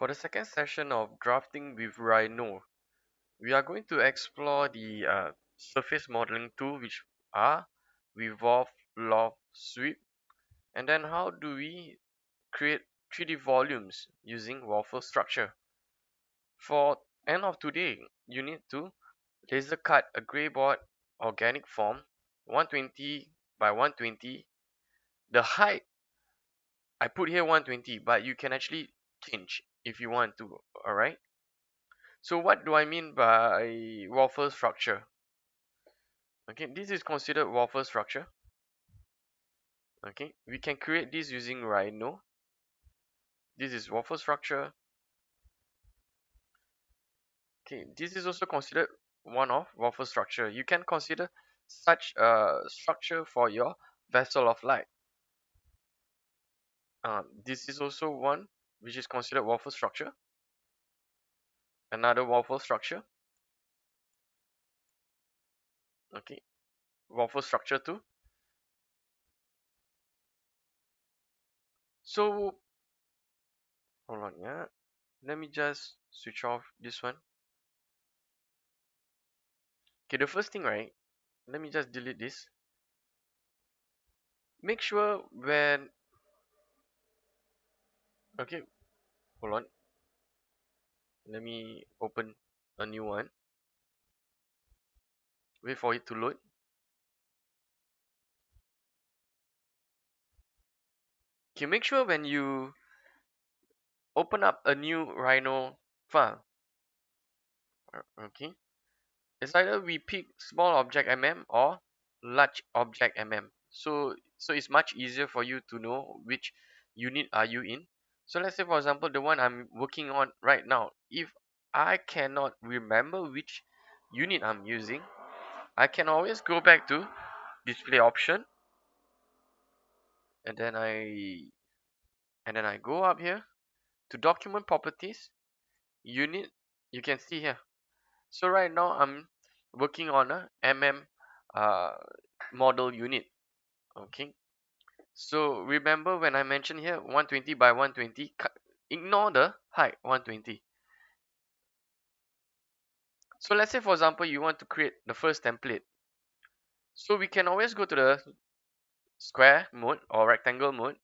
For the second session of drafting with Rhino, we are going to explore the surface modeling tool, which are revolve, loft, sweep, and then how do we create 3D volumes using waffle structure. For end of today, you need to laser cut a gray board organic form 120 by 120. The height I put here 120, but you can actually change if you want to. Alright. So what do I mean by waffle structure? Okay, this is considered waffle structure. Okay, we can create this using Rhino. This is waffle structure. Okay, this is also considered one of waffle structure. You can consider such a structure for your vessel of light. This is also one which is considered waffle structure. Another waffle structure. Okay, waffle structure too. So hold on, yeah. Let me just switch off this one. Okay, the first thing, right? Let me just delete this. Make sure when okay, hold on. Let me open a new one. Wait for it to load. Okay, make sure when you open up a new Rhino file. Okay, it's either we pick small object or large object so it's much easier for you to know which unit are you in. So let's say for example the one I'm working on right now, if I cannot remember which unit I'm using, I can always go back to display option, and then I go up here to document properties, unit. You can see here. So right now I'm working on a uh, model unit. Okay. So remember when I mentioned here 120 by 120, ignore the height 120. So let's say for example you want to create the first template. So we can always go to the square mode or rectangle mode.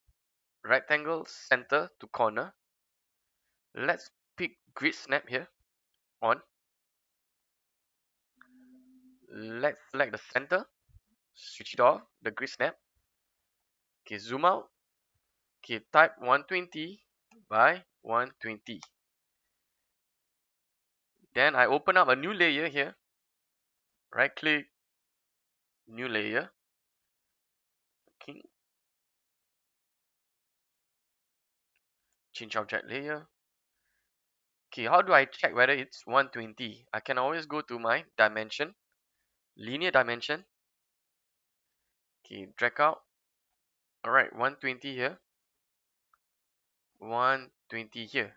Rectangle center to corner. Let's pick grid snap here on. Let's select the center. Switch it off, the grid snap. Okay, zoom out. Okay, type 120 by 120. Then I open up a new layer here. Right click, new layer. Okay, change object layer. Okay, how do I check whether it's 120? I can always go to my dimension, linear dimension. Okay, drag out. Alright, 120 here, 120 here.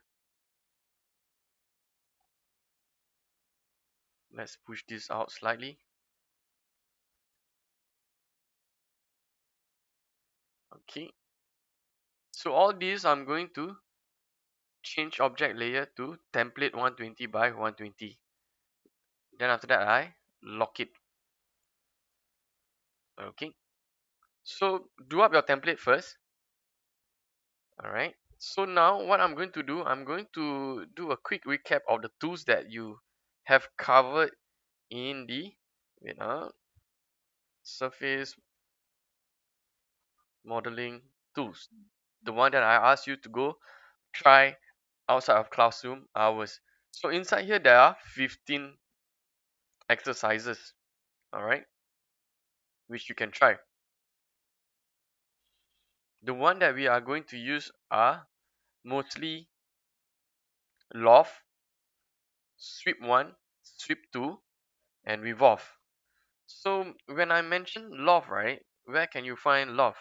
Let's push this out slightly. Okay, so all these I'm going to change object layer to template 120 by 120. Then after that I lock it. Okay, so do up your template first. Alright, so now what I'm going to do, I'm going to do a quick recap of the tools that you have covered in the surface modeling tools, the one that I asked you to go try outside of classroom hours. So inside here there are 15 exercises, alright, which you can try. The one that we are going to use are mostly loft, sweep 1, sweep 2, and revolve. So when I mention loft, right, where can you find loft?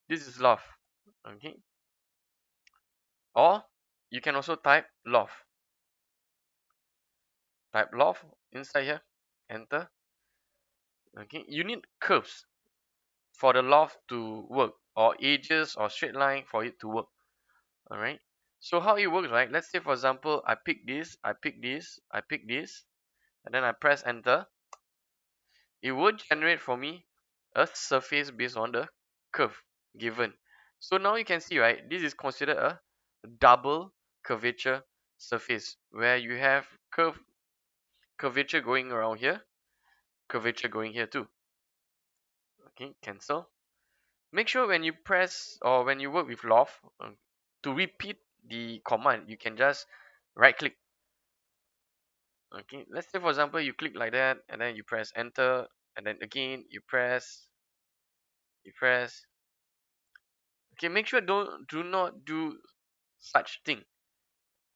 This is loft. Okay, or you can also type loft. Type loft inside here, enter. Okay, you need curves for the loft to work, or edges or straight line for it to work. Alright, So how it works, right? Let's say for example, I pick this, I pick this, I pick this, and then I press enter. It would generate for me a surface based on the curve given. So now you can see, right, this is considered a double curvature surface where you have curvature going around here, curvature going here too. Okay, cancel. Make sure when you press or when you work with loft, to repeat the command, you can just right click. Okay, let's say for example you click like that and then you press enter and then again you press. Okay, make sure do not do such thing.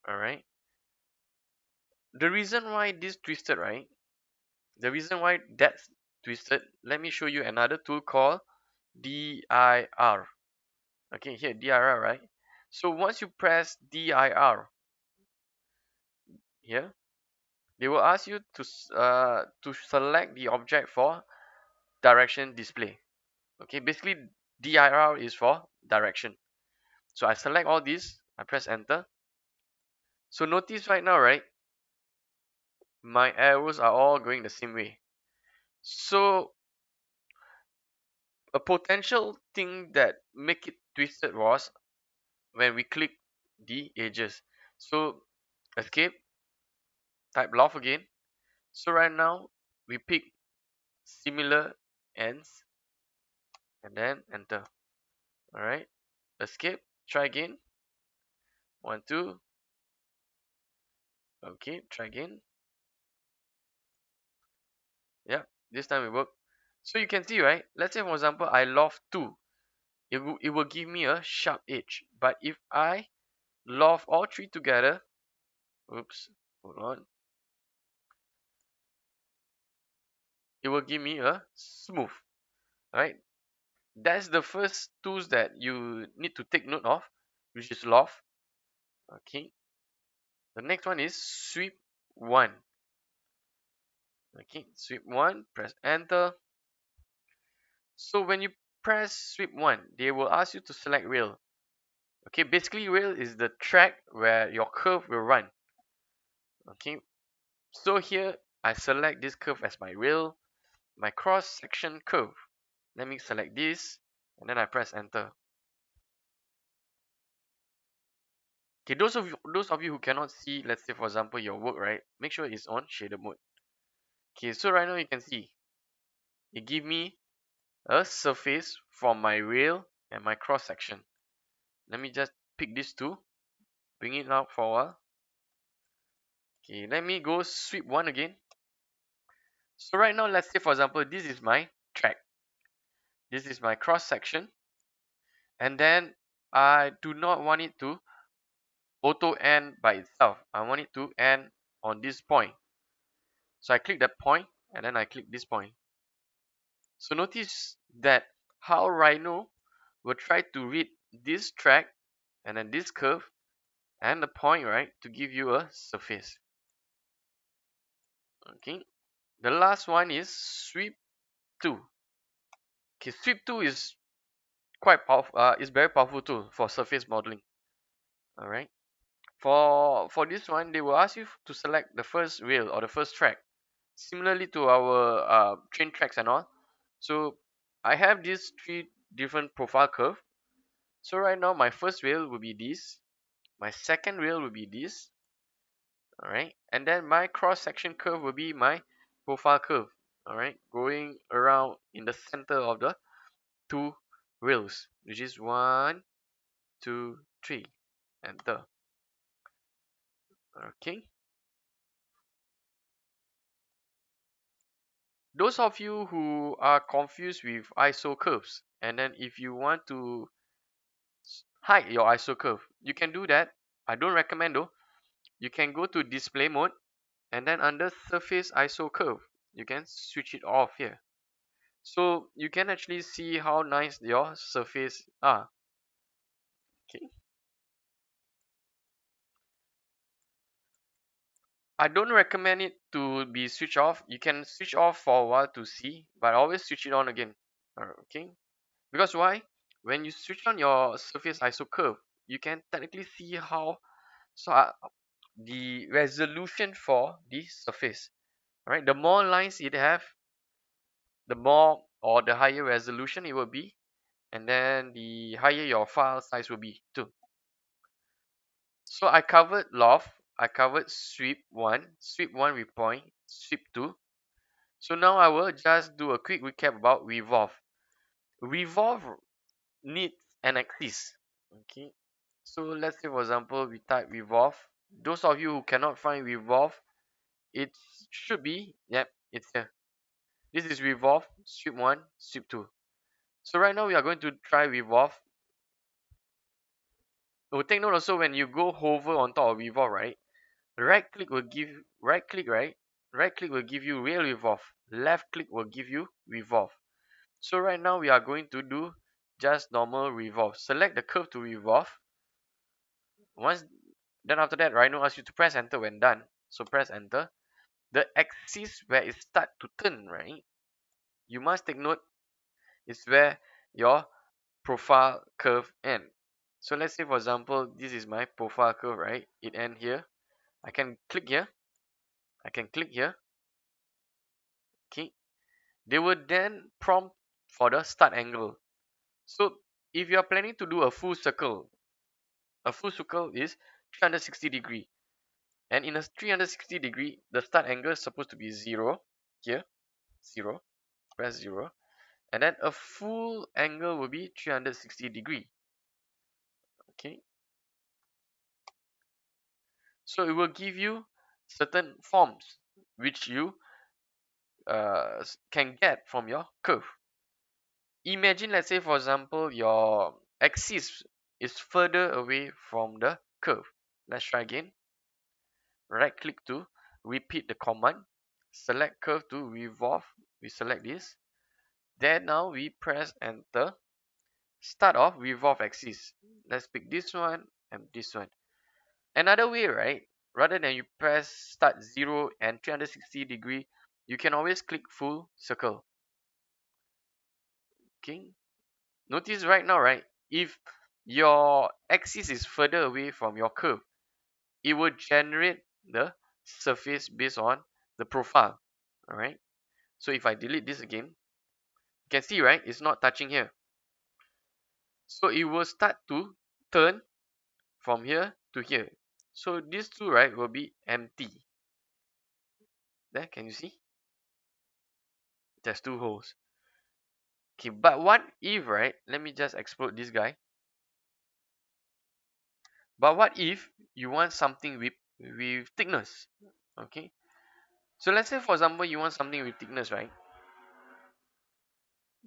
All right. The reason why this twisted, right? The reason why that's twisted. Let me show you another tool called dir. Okay, here dir, right? So once you press dir here, they will ask you to select the object for direction display. Okay, basically dir is for direction. So I select all these, I press enter. So notice right now, right? My arrows are all going the same way. So a potential thing that make it twisted was when we click the edges. So escape, type loft again. So right now we pick similar ends and then enter. Alright. Escape, try again. 1, 2. Okay, try again. Yeah, this time it worked. So you can see, right? Let's say for example I loft 2. It will give me a sharp edge. But if I loft all three together, oops, hold on, it will give me a smooth. Right? That's the first tools that you need to take note of, which is loft. Okay. The next one is sweep 1. Okay, sweep 1, press enter. So when you press sweep 1, they will ask you to select rail. Okay, basically rail is the track where your curve will run. Okay, so here I select this curve as my rail, my cross section curve. Let me select this and then I press enter. Okay, those of you who cannot see, let's say for example your work, right, make sure it's on shader mode. Okay, so right now you can see it give me a surface from my rail and my cross section. Let me just pick these two, bring it out for a while. Okay, let me go sweep 1 again. So right now, let's say for example, this is my track. This is my cross section. And then I do not want it to auto end by itself. I want it to end on this point. So I click that point and then I click this point. So notice that how Rhino will try to read this track and then this curve and the point, right, to give you a surface. Okay, the last one is sweep 2. Okay, sweep 2 is quite powerful, is very powerful tool for surface modeling. All right, for this one they will ask you to select the first rail or the first track, similarly to our train tracks and all. So I have these 3 different profile curve. So right now my first rail will be this, my second rail will be this. All right, and then my cross section curve will be my profile curve. All right, going around in the center of the 2 rails, which is 1, 2, 3. Enter. Okay, those of you who are confused with iso curves, and then if you want to hide your iso curve, you can do that. I don't recommend though. You can go to display mode and then under surface iso curve you can switch it off here, so you can actually see how nice your surface are. Okay, I don't recommend it to be switched off. You can switch off for a while to see, but always switch it on again. Okay, because why? When you switch on your surface iso curve, you can technically see how so the resolution for the surface. Right, the more lines it have, the more or the higher resolution it will be, and then the higher your file size will be too. So I covered loft, I covered sweep 1 with point, sweep 2. So now I will just do a quick recap about revolve. Revolve needs an axis. Okay. So let's say for example we type revolve. Those of you who cannot find revolve, it should be, yep, it's here. This is revolve, sweep 1, sweep 2. So right now we are going to try revolve. Oh, take note also when you go hover on top of revolve, right? Right click will give right click, right? Right click will give you real revolve. Left click will give you revolve. So right now we are going to do just normal revolve. Select the curve to revolve. Once then after that, Rhino asks you to press enter when done. So press enter. The axis where it start to turn, right? You must take note is where your profile curve end. So let's say for example, this is my profile curve, right? It end here. I can click here. I can click here. Okay. They will then prompt for the start angle. So if you are planning to do a full circle is 360 degree. And in a 360 degree, the start angle is supposed to be 0. Here, 0. Press 0. And then a full angle will be 360 degree. Okay. So it will give you certain forms which you can get from your curve. Imagine, let's say for example, your axis is further away from the curve. Let's try again. Right click to repeat the command. Select curve to revolve. We select this. Then now we press enter. Start off revolve axis. Let's pick this one and this one. Another way, right? Rather than you press start 0 and 360 degree, you can always click full circle. Okay. Notice right now, right? If your axis is further away from your curve, it will generate the surface based on the profile. Alright. So if I delete this again, you can see, right? It's not touching here. So it will start to turn from here to here. So these two, right, will be empty. There, can you see? There's two holes. Okay, but what if, right? Let me just explode this guy. But what if you want something with thickness? Okay. So let's say for example you want something with thickness, right?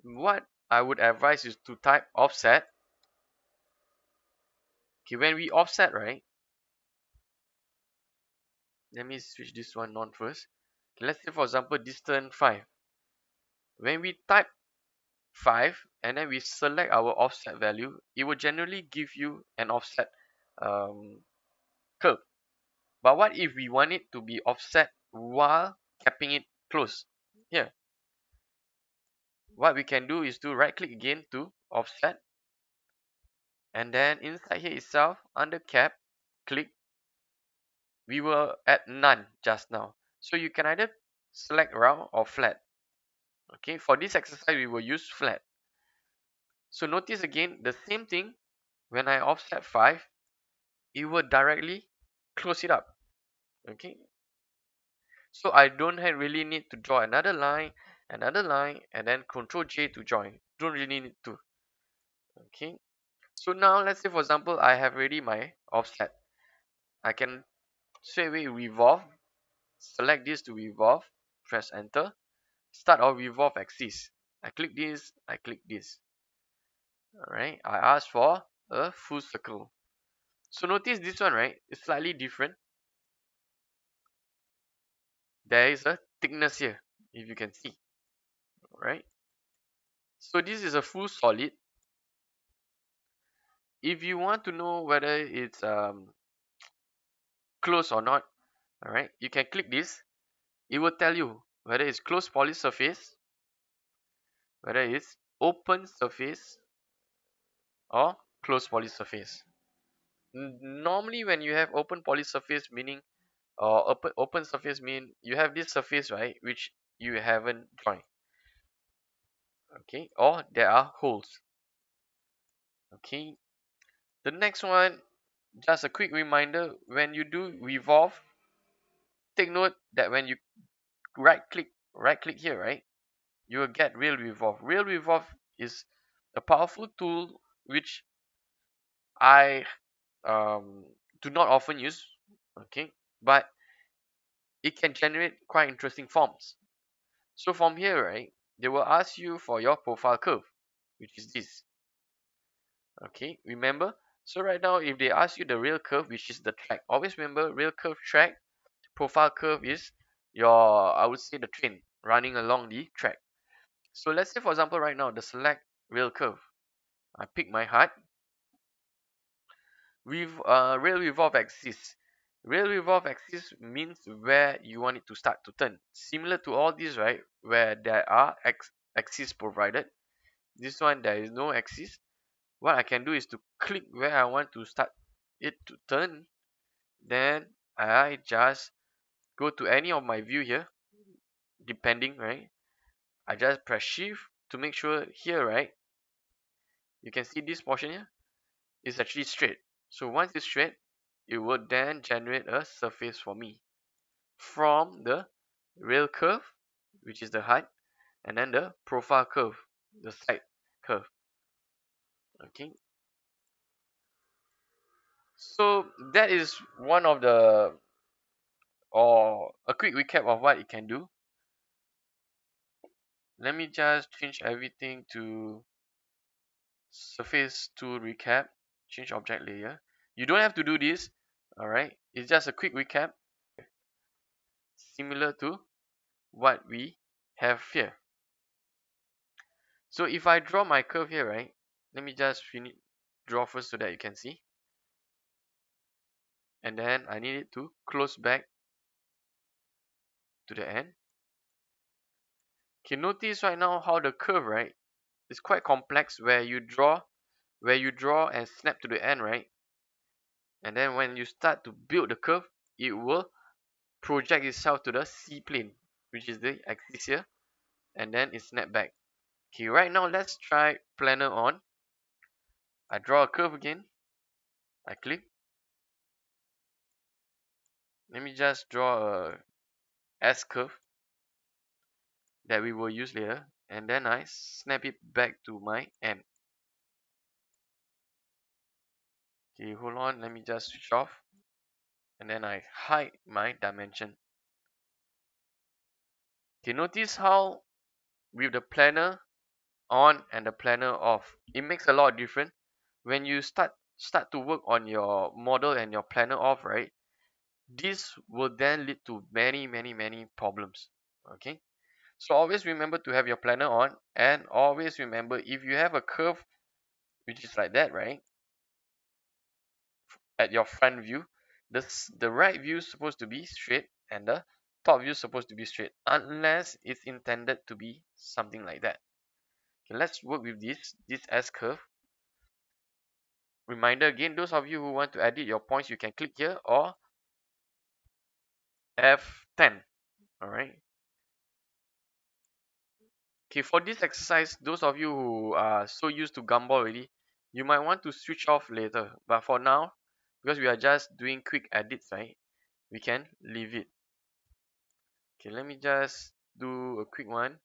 What I would advise is to type offset. Okay, when we offset, right? Let me switch this one on first. Okay, let's say for example distance 5. When we type 5 and then we select our offset value, it will generally give you an offset curve. But what if we want it to be offset while capping it close? Here, what we can do is to right click again to offset, and then inside here itself under cap, click. We were at none just now, so you can either select round or flat. Okay, for this exercise we will use flat. So notice again the same thing. When I offset 5, it will directly close it up. Okay, so I don't really need to draw another line, and then Control J to join. Don't really need to. Okay, so now let's say for example I have already my offset. I can straight away revolve. Select this to revolve. Press enter. Start or revolve axis. I click this. I click this. Alright, I ask for a full circle. So notice this one, right? It's slightly different. There is a thickness here, if you can see. Alright. So this is a full solid. If you want to know whether it's close or not, alright, you can click this. It will tell you whether it's closed poly surface, whether it's open surface, or closed poly surface. Normally when you have open poly surface, meaning or open surface mean you have this surface, right, which you haven't joined. Okay, or there are holes. Okay, the next one, just a quick reminder, when you do revolve, take note that when you right click here, right, you will get real revolve. Real revolve is a powerful tool which I do not often use. Okay, but it can generate quite interesting forms. So from here, right, they will ask you for your profile curve, which is this. Okay, remember? So right now, if they ask you the real curve, which is the track, always remember real curve track, profile curve is your, I would say, the train running along the track. So let's say, for example, right now, the select real curve. I pick my heart. Real revolve axis. Real revolve axis means where you want it to start to turn. Similar to all these, right, where there are axis provided. This one, there is no axis. What I can do is to click where I want to start it to turn. Then I just go to any of my view here, depending, right? I just press shift to make sure here, right, you can see this portion here is actually straight. So once it's straight, it will then generate a surface for me from the real curve, which is the height, and then the profile curve, the side curve. Okay, so that is one of the, or a quick recap of what it can do. Let me just change everything to surface to recap. Change object layer. You don't have to do this. Alright, it's just a quick recap, similar to what we have here. So if I draw my curve here, right, let me just finish draw first so that you can see, and then I need it to close back to the end. Okay, notice right now how the curve, right, is quite complex, where you draw and snap to the end, right, and then when you start to build the curve, it will project itself to the C plane, which is the axis here, and then it snap back. Okay, right now let's try planner on. I draw a curve again. I click. Let me just draw a S curve that we will use later, and then I snap it back to my end. Okay, hold on, let me just switch off, and then I hide my dimension. Okay, notice how with the planner on and the planner off, it makes a lot of difference. When you start to work on your model and your planner off, right, this will then lead to many problems. Okay, so always remember to have your planner on, and always remember, if you have a curve which is like that, right, at your front view, the right view is supposed to be straight and the top view is supposed to be straight, unless it's intended to be something like that. Okay, let's work with this S curve. Reminder again, those of you who want to edit your points, you can click here or F10. All right. Okay, for this exercise, those of you who are so used to Gumball already, you might want to switch off later. But for now, because we are just doing quick edits, right, we can leave it. Okay, let me just do a quick one.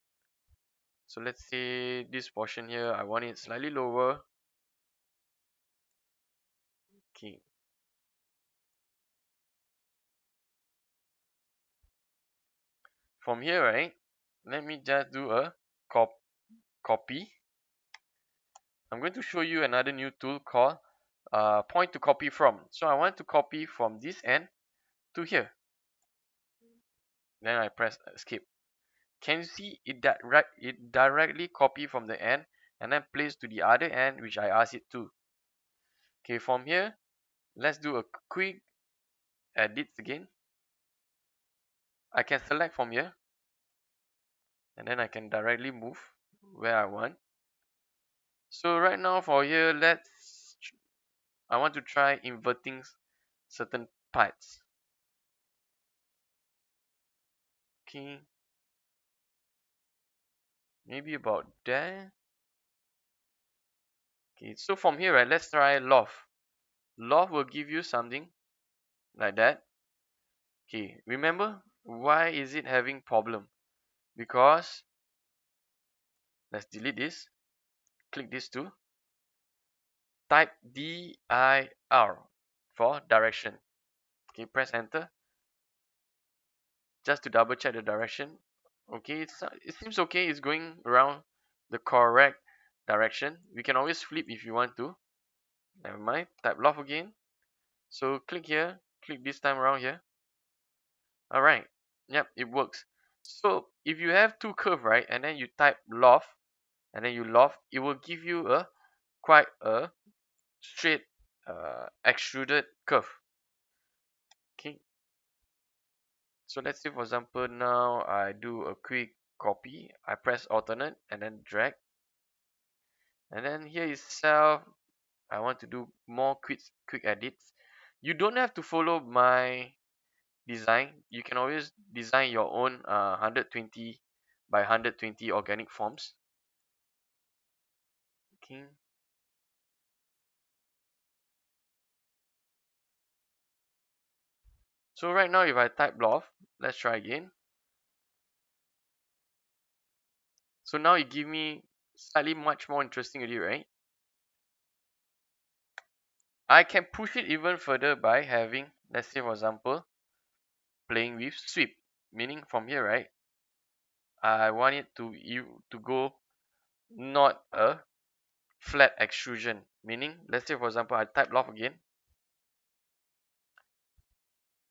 So let's say this portion here, I want it slightly lower. Okay. From here, right, let me just do a copy. I'm going to show you another new tool called point to copy from. So I want to copy from this end to here. Then I press escape. Can you see it directly copy from the end and then place to the other end which I asked it to. Okay, from here, let's do a quick edit again. I can select from here, and then I can directly move where I want. So right now for here, I want to try inverting certain parts. Okay, maybe about there. Okay, so from here, right, let's try loft. Loft will give you something like that. Okay, remember why is it having problem? Because let's delete this. Click this too. Type dir for direction. Okay, press enter just to double check the direction. Okay, it seems okay. It's going around the correct direction. We can always flip if you want to. Never mind. Type loft again. So click here. Click this time around here. All right. Yep, it works. So if you have two curve, right, and then you type loft and then you loft, it will give you a quite a straight extruded curve. Okay. So let's say for example now I do a quick copy. I press alternate and then drag, and then here itself I want to do more quick edits. You don't have to follow my design. You can always design your own 120 by 120 organic forms. Okay. So right now if I type loft, let's try again. So now it give me slightly much more interesting already, right? I can push it even further by having, let's say for example, playing with sweep. Meaning from here, right? I want it to go not a flat extrusion. Meaning, let's say for example, I type loft again.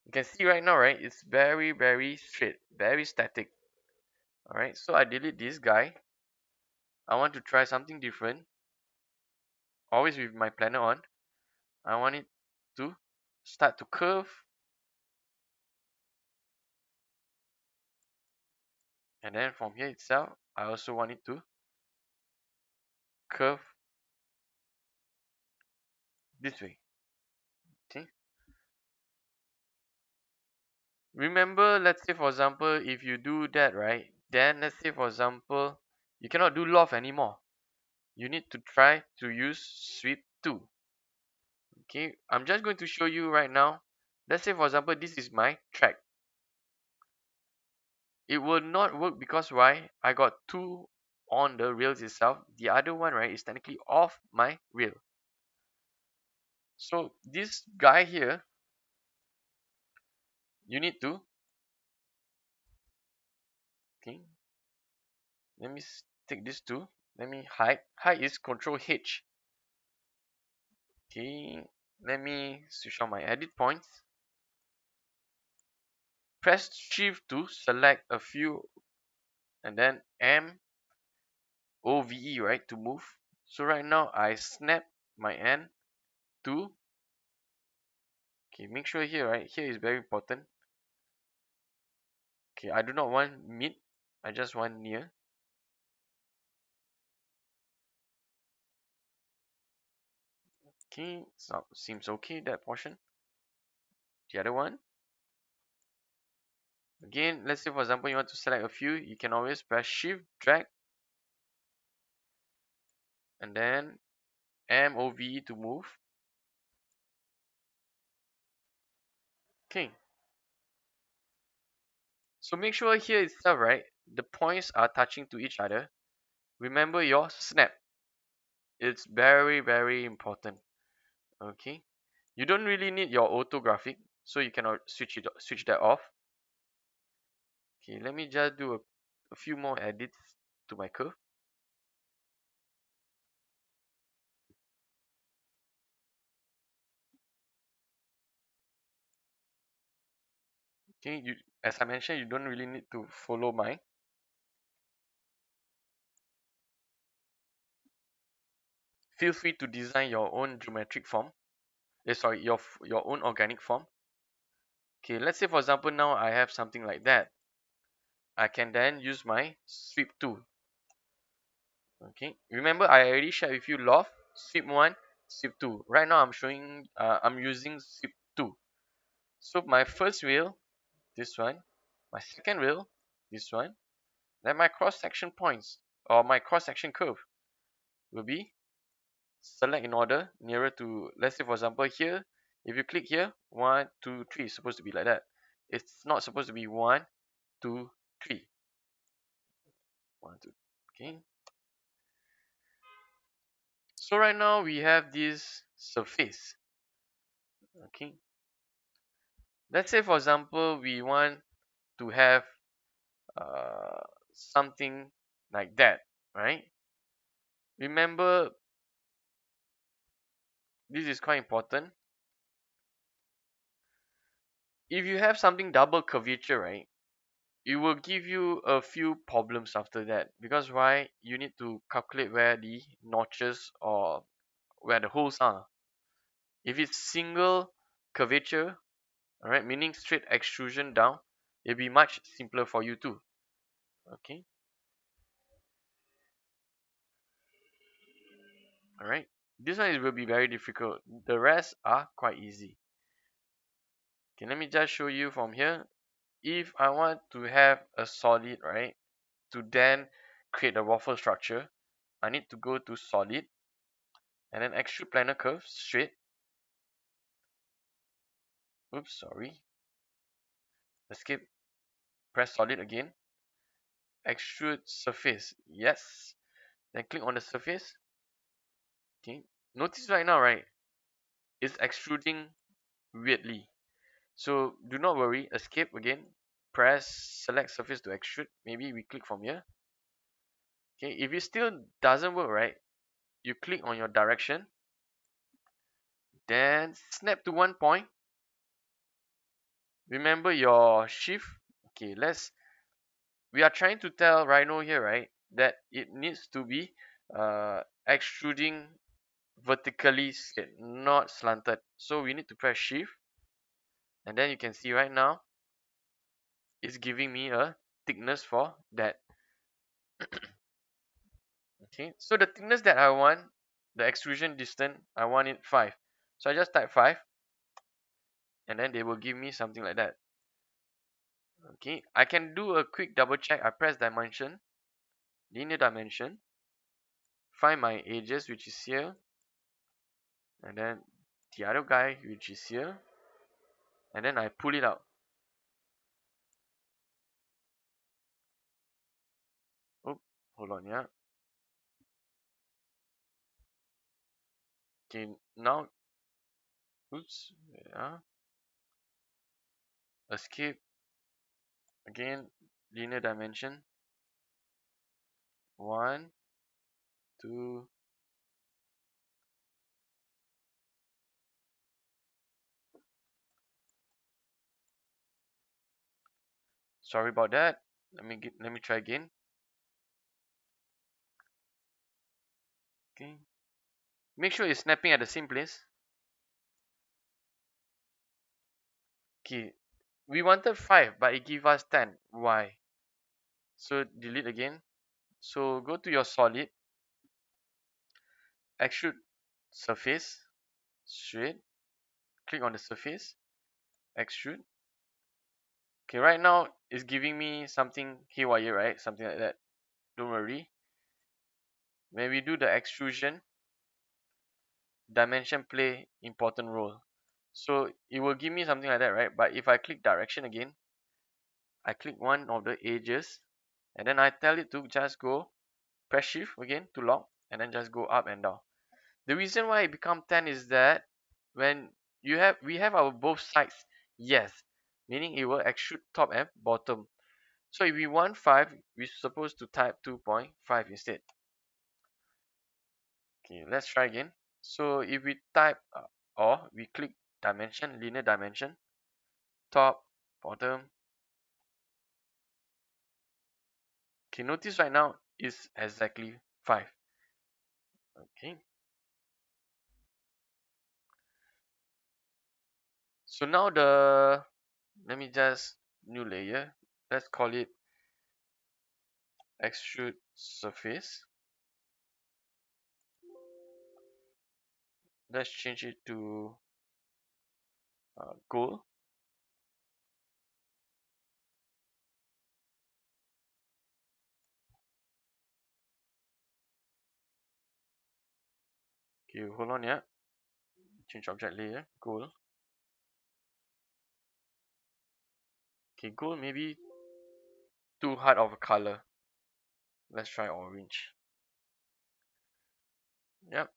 You can see right now, right? It's very straight, very static. Alright, so I delete this guy. I want to try something different. Always with my planner on. I want it to start to curve. And then from here itself, I also want it to curve this way. Okay. Remember, let's say for example, if you do that, right? Then let's say for example, you cannot do loft anymore. You need to try to use sweep too. Okay, I'm just going to show you right now. Let's say for example, this is my track. It will not work because why? I got two on the rails itself. The other one, right, is technically off my rail. So this guy here, you need to, okay, let me take this too. Let me hide. Hide is Control H. Okay, let me switch on my edit points. Press Shift to select a few, and then MOVE, right, to move. So right now I snap my end to, okay, make sure here, right, here is very important. Okay, I do not want mid, I just want near. Okay, so seems okay that portion. The other one, again, let's say for example you want to select a few, you can always press Shift, drag, and then MOVE to move. Okay, so make sure here itself, right, the points are touching to each other. Remember your snap. It's very important. Okay, you don't really need your autographic, so you cannot switch that off. Okay, let me just do a few more edits to my curve. Okay, as I mentioned, you don't really need to follow mine. Feel free to design your own geometric form. Sorry, your own organic form. Okay, let's say for example now I have something like that. I can then use my sweep tool. Okay, remember I already shared with you loft, sweep 1, sweep 2. Right now I'm using sweep 2. So my first wheel, this one, my second wheel, this one, then my cross section points or my cross section curve will be select in order nearer to, let's say for example here, if you click here, 1, 2, 3, it's supposed to be like that. It's not supposed to be 1, 2, 3. 1, 2. Okay. So right now we have this surface. Okay. Let's say for example we want to have uh, something like that, right? Remember, this is quite important. If you have something double curvature, right, it will give you a few problems after that, because why, you need to calculate where the notches or where the holes are. If it's single curvature, all right, meaning straight extrusion down, it'll be much simpler for you too. Okay, all right, this one will be very difficult, the rest are quite easy. Okay, let me just show you from here. If I want to have a solid, right, to then create a waffle structure, I need to go to solid and then extrude planar curve straight. Oops, sorry. Escape. Press solid again. Extrude surface. Yes. Then click on the surface. Okay. Notice right now, right? It's extruding weirdly. So do not worry. Escape again. Press select surface to extrude. Maybe we click from here. Okay. If it still doesn't work, right? You click on your direction. Then snap to one point. Remember your shift. Okay, we are trying to tell Rhino here, right, that it needs to be extruding vertically straight, not slanted. So we need to press shift, and then you can see right now it's giving me a thickness for that. Okay, so the thickness that I want, the extrusion distance, I want it 5. So I just type 5, and then they will give me something like that. Okay, I can do a quick double check. I press dimension, linear dimension, find my edges, which is here, and then the other guy, which is here, and then I pull it out. Oh, hold on, yeah. Okay, now, oops, yeah. Escape again, linear dimension. 1, 2. Sorry about that. Let me try again. Okay. Make sure it's snapping at the same place. Okay. We wanted 5, but it gave us 10. Why? So delete again. So go to your solid, extrude surface, straight. Click on the surface, extrude. Okay, right now it's giving me something haywire, right? Something like that. Don't worry. When we do the extrusion, dimension play important role. So it will give me something like that, right? But if I click direction again, I click one of the edges, and then I tell it to just go press shift again to lock, and then just go up and down. The reason why it become 10 is that when we have our both sides, yes, meaning it will extrude top and bottom. So if we want 5, we're supposed to type 2.5 instead. Okay, let's try again. So if we type or we click dimension, linear dimension, top, bottom. Okay, notice right now is exactly 5. Okay, so now let me just new layer. Let's call it extrude surface. let's change it to gold. Okay, hold on, yeah. Change object layer, gold. Okay, gold maybe too hard of a color. Let's try orange. Yep.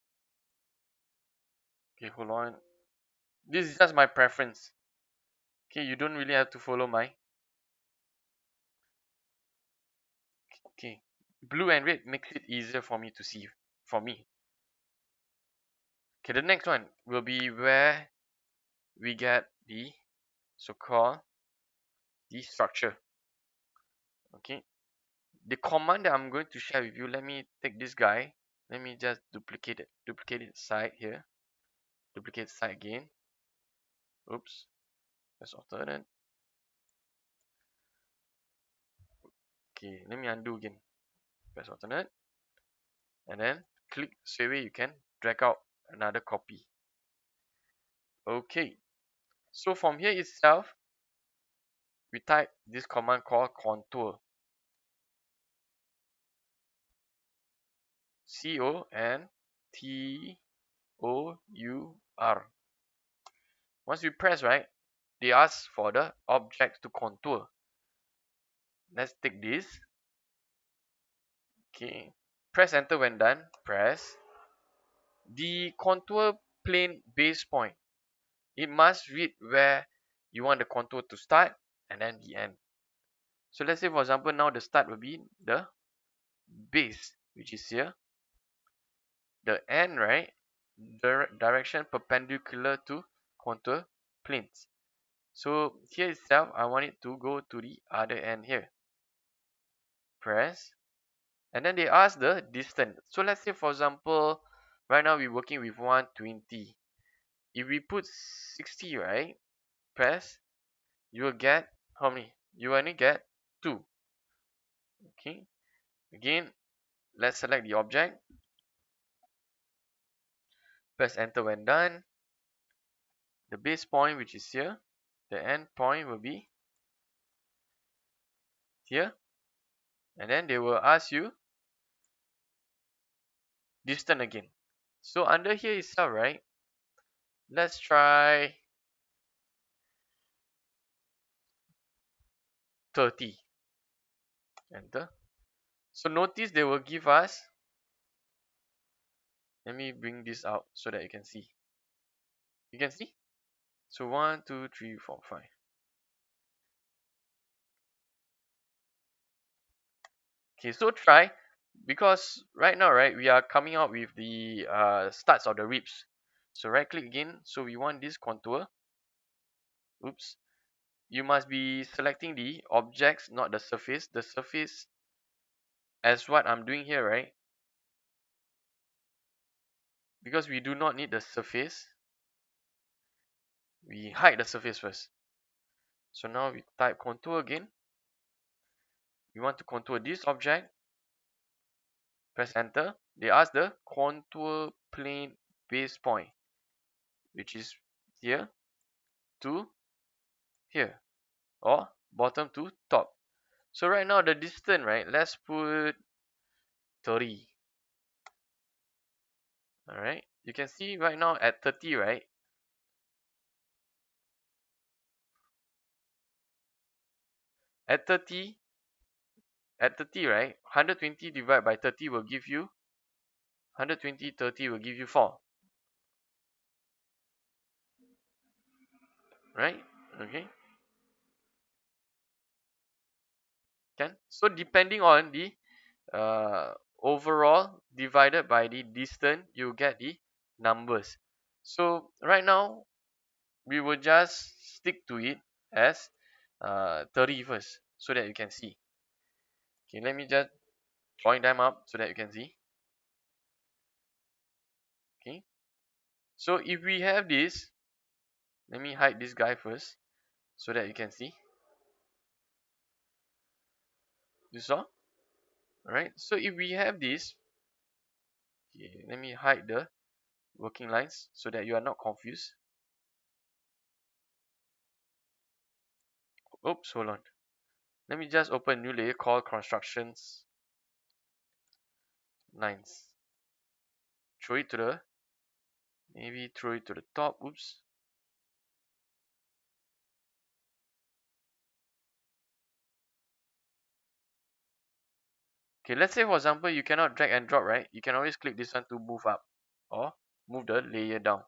Okay, hold on. This is just my preference. Okay, you don't really have to follow my. Okay, blue and red makes it easier for me to see. For me. Okay, the next one will be where we get the so-called the structure. Okay, the command that I'm going to share with you. Let me take this guy. Let me just duplicate it side here. Duplicate side again. Oops, let's alternate. Okay, let me undo again. Press alternate, and then click straight away. You can drag out another copy. Okay, so from here itself, we type this command called contour. CONTOUR. Once we press right, they ask for the object to contour. Let's take this. Okay, press enter when done. Press the contour plane base point. It must read where you want the contour to start and then the end. So let's say for example now the start will be the base, which is here. The end, right, direction perpendicular to contour planes. So here itself I want it to go to the other end here. Press, and then they ask the distance. So let's say for example right now we're working with 120. If we put 60, right, press, you will get how many? You only get 2. Okay, again, let's select the object, press enter when done. The base point, which is here, the end point will be here, and then they will ask you distance again. So under here itself, right, let's try 30. Enter. So notice they will give us, let me bring this out so that you can see. You can see? So 1, 2, 3, 4, 5. Okay, so try, because right now, right, we are coming out with the starts of the ribs. So right click again. So we want this contour. Oops. You must be selecting the objects, not the surface. The surface, as what I'm doing here, right? Because we do not need the surface, we hide the surface first. So now we type contour again. We want to contour this object. Press enter. They ask the contour plane base point, which is here to here, or bottom to top. So right now the distance, right, let's put 30. Alright, you can see right now at 30, right, at 30 right, 120 divided by 30 will give you 120. 30 will give you 4, right? Okay, can. So depending on the overall divided by the distance, you get the numbers. So right now we will just stick to it as 30 first, so that you can see. Okay, let me just join them up so that you can see. Okay, so if we have this, let me hide this guy first so that you can see. You saw? Alright, so if we have this, okay, let me hide the working lines so that you are not confused. Oops, hold on. Let me just open a new layer called constructions lines. Throw it to the, maybe throw it to the top. Oops. Okay, let's say for example you cannot drag and drop, right? You can always click this one to move up or move the layer down.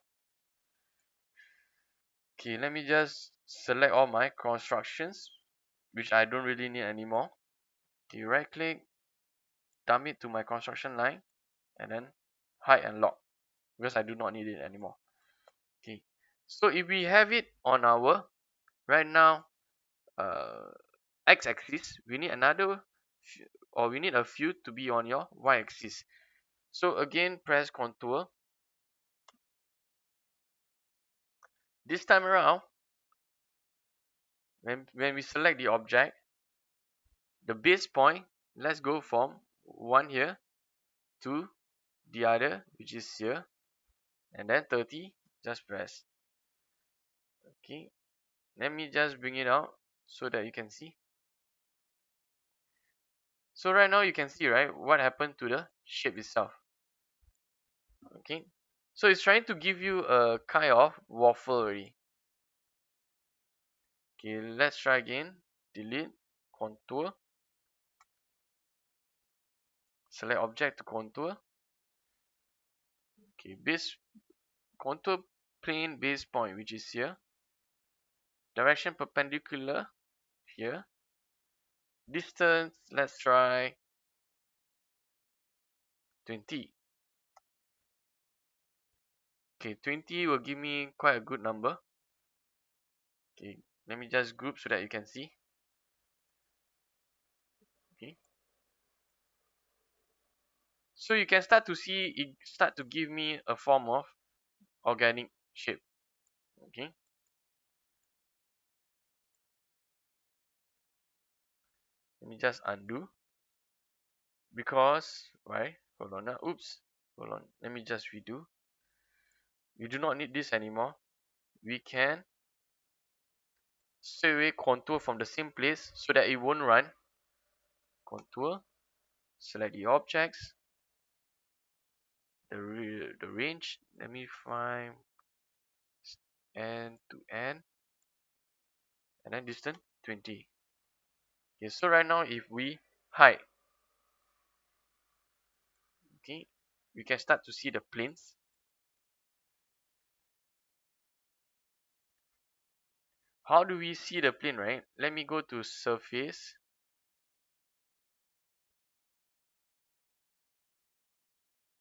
Okay, let me just select all my constructions, which I don't really need anymore. Okay, right click, dump it to my construction line, and then hide and lock because I do not need it anymore. Okay, so if we have it on our right now x-axis, we need another or we need a few to be on your y-axis. So again, press contour. This time around, when we select the object, the base point, let's go from one here to the other, which is here, and then 30. Just press. Okay, let me just bring it out so that you can see. So right now you can see, right, what happened to the shape itself. Okay, so it's trying to give you a kind of waffle already. Okay, let's try again. Delete, contour, select object to contour. Okay, base contour plane base point, which is here. Direction perpendicular here. Distance, let's try 20. Okay, 20 will give me quite a good number. Okay, let me just group so that you can see. Okay, so you can start to see it start to give me a form of organic shape. Okay, let me just undo because why? Hold on now. Oops, hold on. Let me just redo. We do not need this anymore. We can straight away contour from the same place so that it won't run. Contour, select the objects, the range. Let me find end to end, and then distance 20. Okay, so right now if we hide, okay, we can start to see the planes. How do we see the plane, right? Let me go to surface,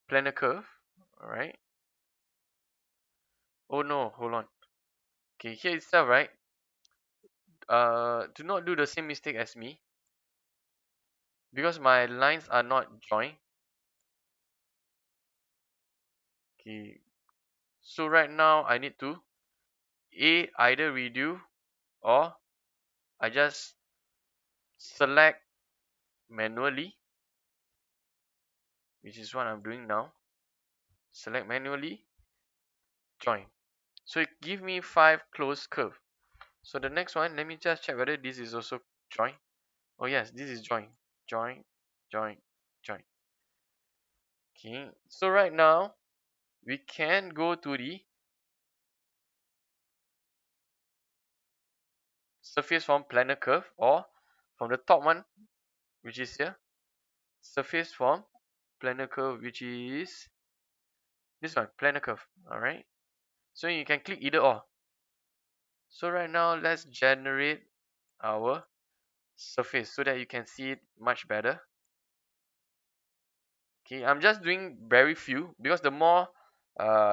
planar curve. All right. Oh no, hold on. Okay, here itself, right? Do not do the same mistake as me because my lines are not joined. Okay, so right now I need to either redo or I just select manually, which is what I'm doing now. Select manually, join. So it give me 5 closed curve. So the next one, let me just check whether this is also join. Oh yes, this is join. Join, join, join. Okay, so right now we can go to the surface from planar curve or from the top one, which is here, surface from planar curve, which is this one, planar curve. Alright, so you can click either or. So right now let's generate our surface so that you can see it much better. Okay, I'm just doing very few because the more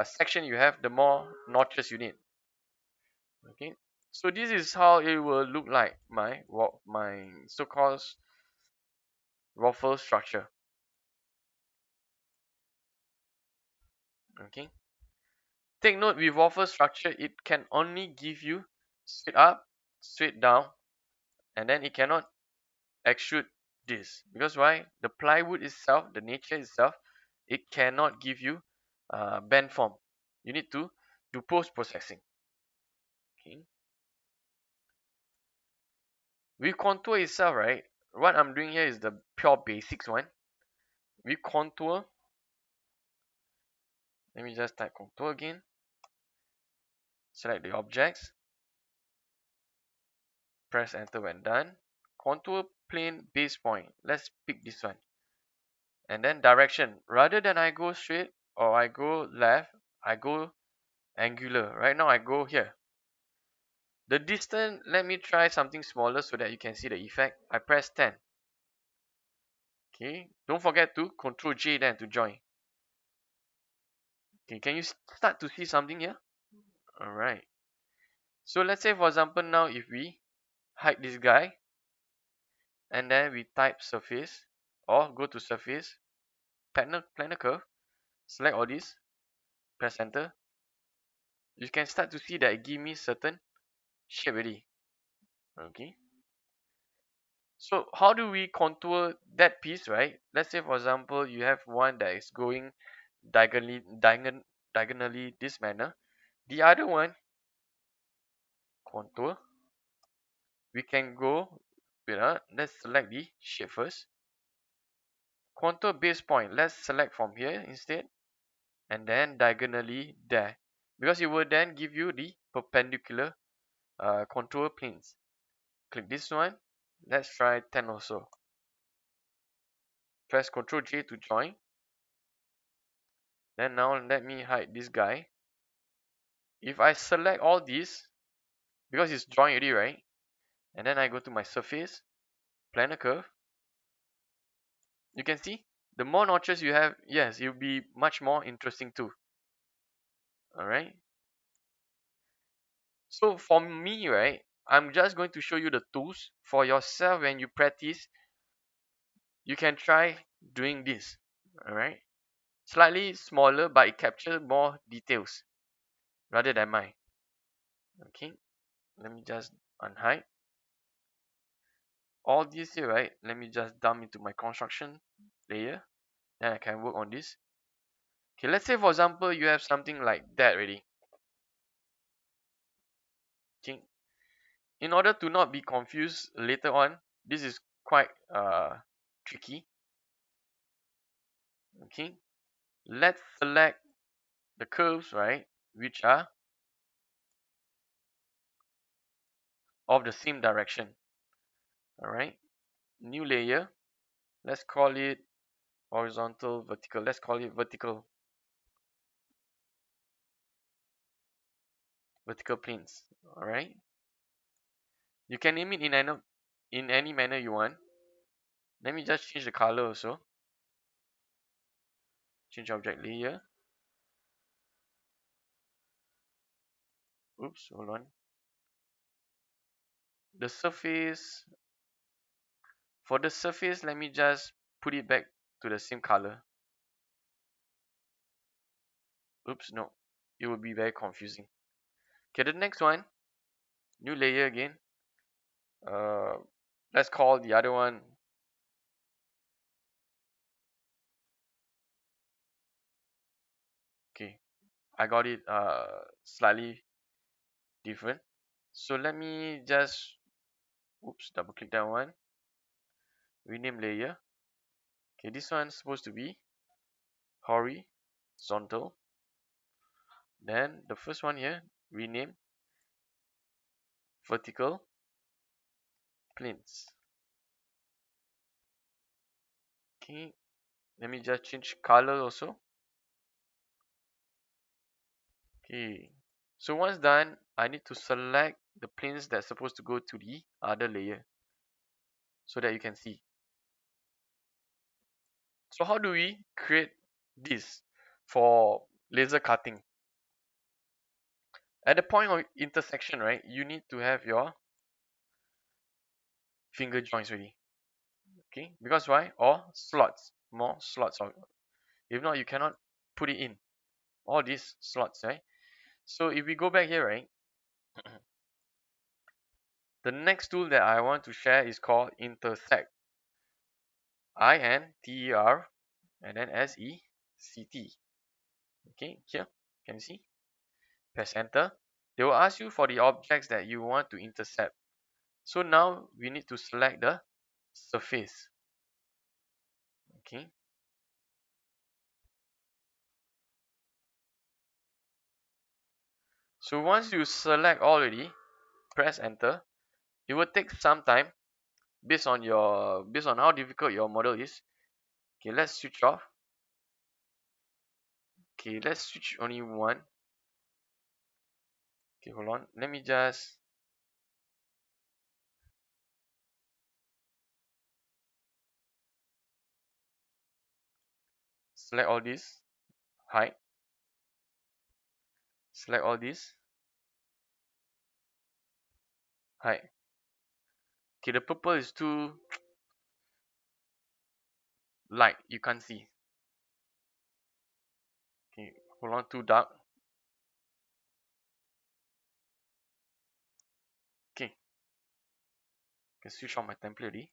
section you have, the more notches you need. Okay, so this is how it will look like my so-called waffle structure. Okay, take note with waffle structure, it can only give you straight up, straight down, and then it cannot extrude this because why? The plywood itself, the nature itself, it cannot give you bend form. you need to do post processing. Okay. With contour itself, right? What I'm doing here is the pure basics one. With contour, let me just type contour again. Select the objects. Press enter when done. Contour plane base point. Let's pick this one. And then direction. Rather than I go straight or I go left, I go angular. Right now I go here. The distance, let me try something smaller so that you can see the effect. I press 10. Okay. Don't forget to Control J then to join. Okay. Can you start to see something here? Alright. So let's say for example now if we hide this guy and then we type surface or go to surface, planar curve, select all this, press enter. You can start to see that it give me certain shape already. Okay. So how do we contour that piece, right? Let's say for example you have one that is going diagonally this manner. The other one, contour, we can go, let's select the shape first. Contour base point, let's select from here instead. And then diagonally there. Because it will then give you the perpendicular contour planes. Click this one. Let's try 10 also. Press Ctrl J to join. Then now let me hide this guy. If I select all these, because it's joined already, right? And then I go to my surface, planar curve. You can see the more notches you have, yes, it will be much more interesting too. Alright. So for me, right, I'm just going to show you the tools. For yourself, when you practice, you can try doing this. Alright. Slightly smaller, but it captures more details rather than mine. Okay. Let me just unhide. All this here, right? Let me just dump into my construction layer. Then I can work on this. Okay, let's say for example you have something like that already. Okay. In order to not be confused later on, this is quite tricky. Okay. Let's select the curves, right, which are of the same direction. Alright. New layer. Let's call it horizontal, vertical. Let's call it vertical planes. Alright. You can name it in any manner you want. Let me just change the color also. Change object layer. Oops, hold on. The surface. For the surface, let me just put it back to the same color. Oops, no. It will be very confusing. Okay, the next one. New layer again. Uh, let's call the other one. Okay, I got it slightly different. So let me just, oops, double click that one. Rename layer. Okay, this one's supposed to be horizontal. Then the first one here, rename vertical planes. Okay, let me just change color also. Okay, so once done, I need to select the planes that's supposed to go to the other layer so that you can see. So how do we create this for laser cutting? At the point of intersection, right, you need to have your finger joints ready. Okay, because why? Or slots, more slots. If not, you cannot put it in all these slots, right? So if we go back here, right, the next tool that I want to share is called intersect. INTER and then SECT. Okay, here, can you see? Press enter. They will ask you for the objects that you want to intercept. So now we need to select the surface. Okay. So once you select already, press enter. It will take some time based on how difficult your model is. Okay, let's switch off. Okay, let's switch only one. Okay, hold on. Let me just select all this, hide, select all this, hide. Okay, the purple is too light, you can't see. Okay, hold on, too dark. Okay, can switch on my template already.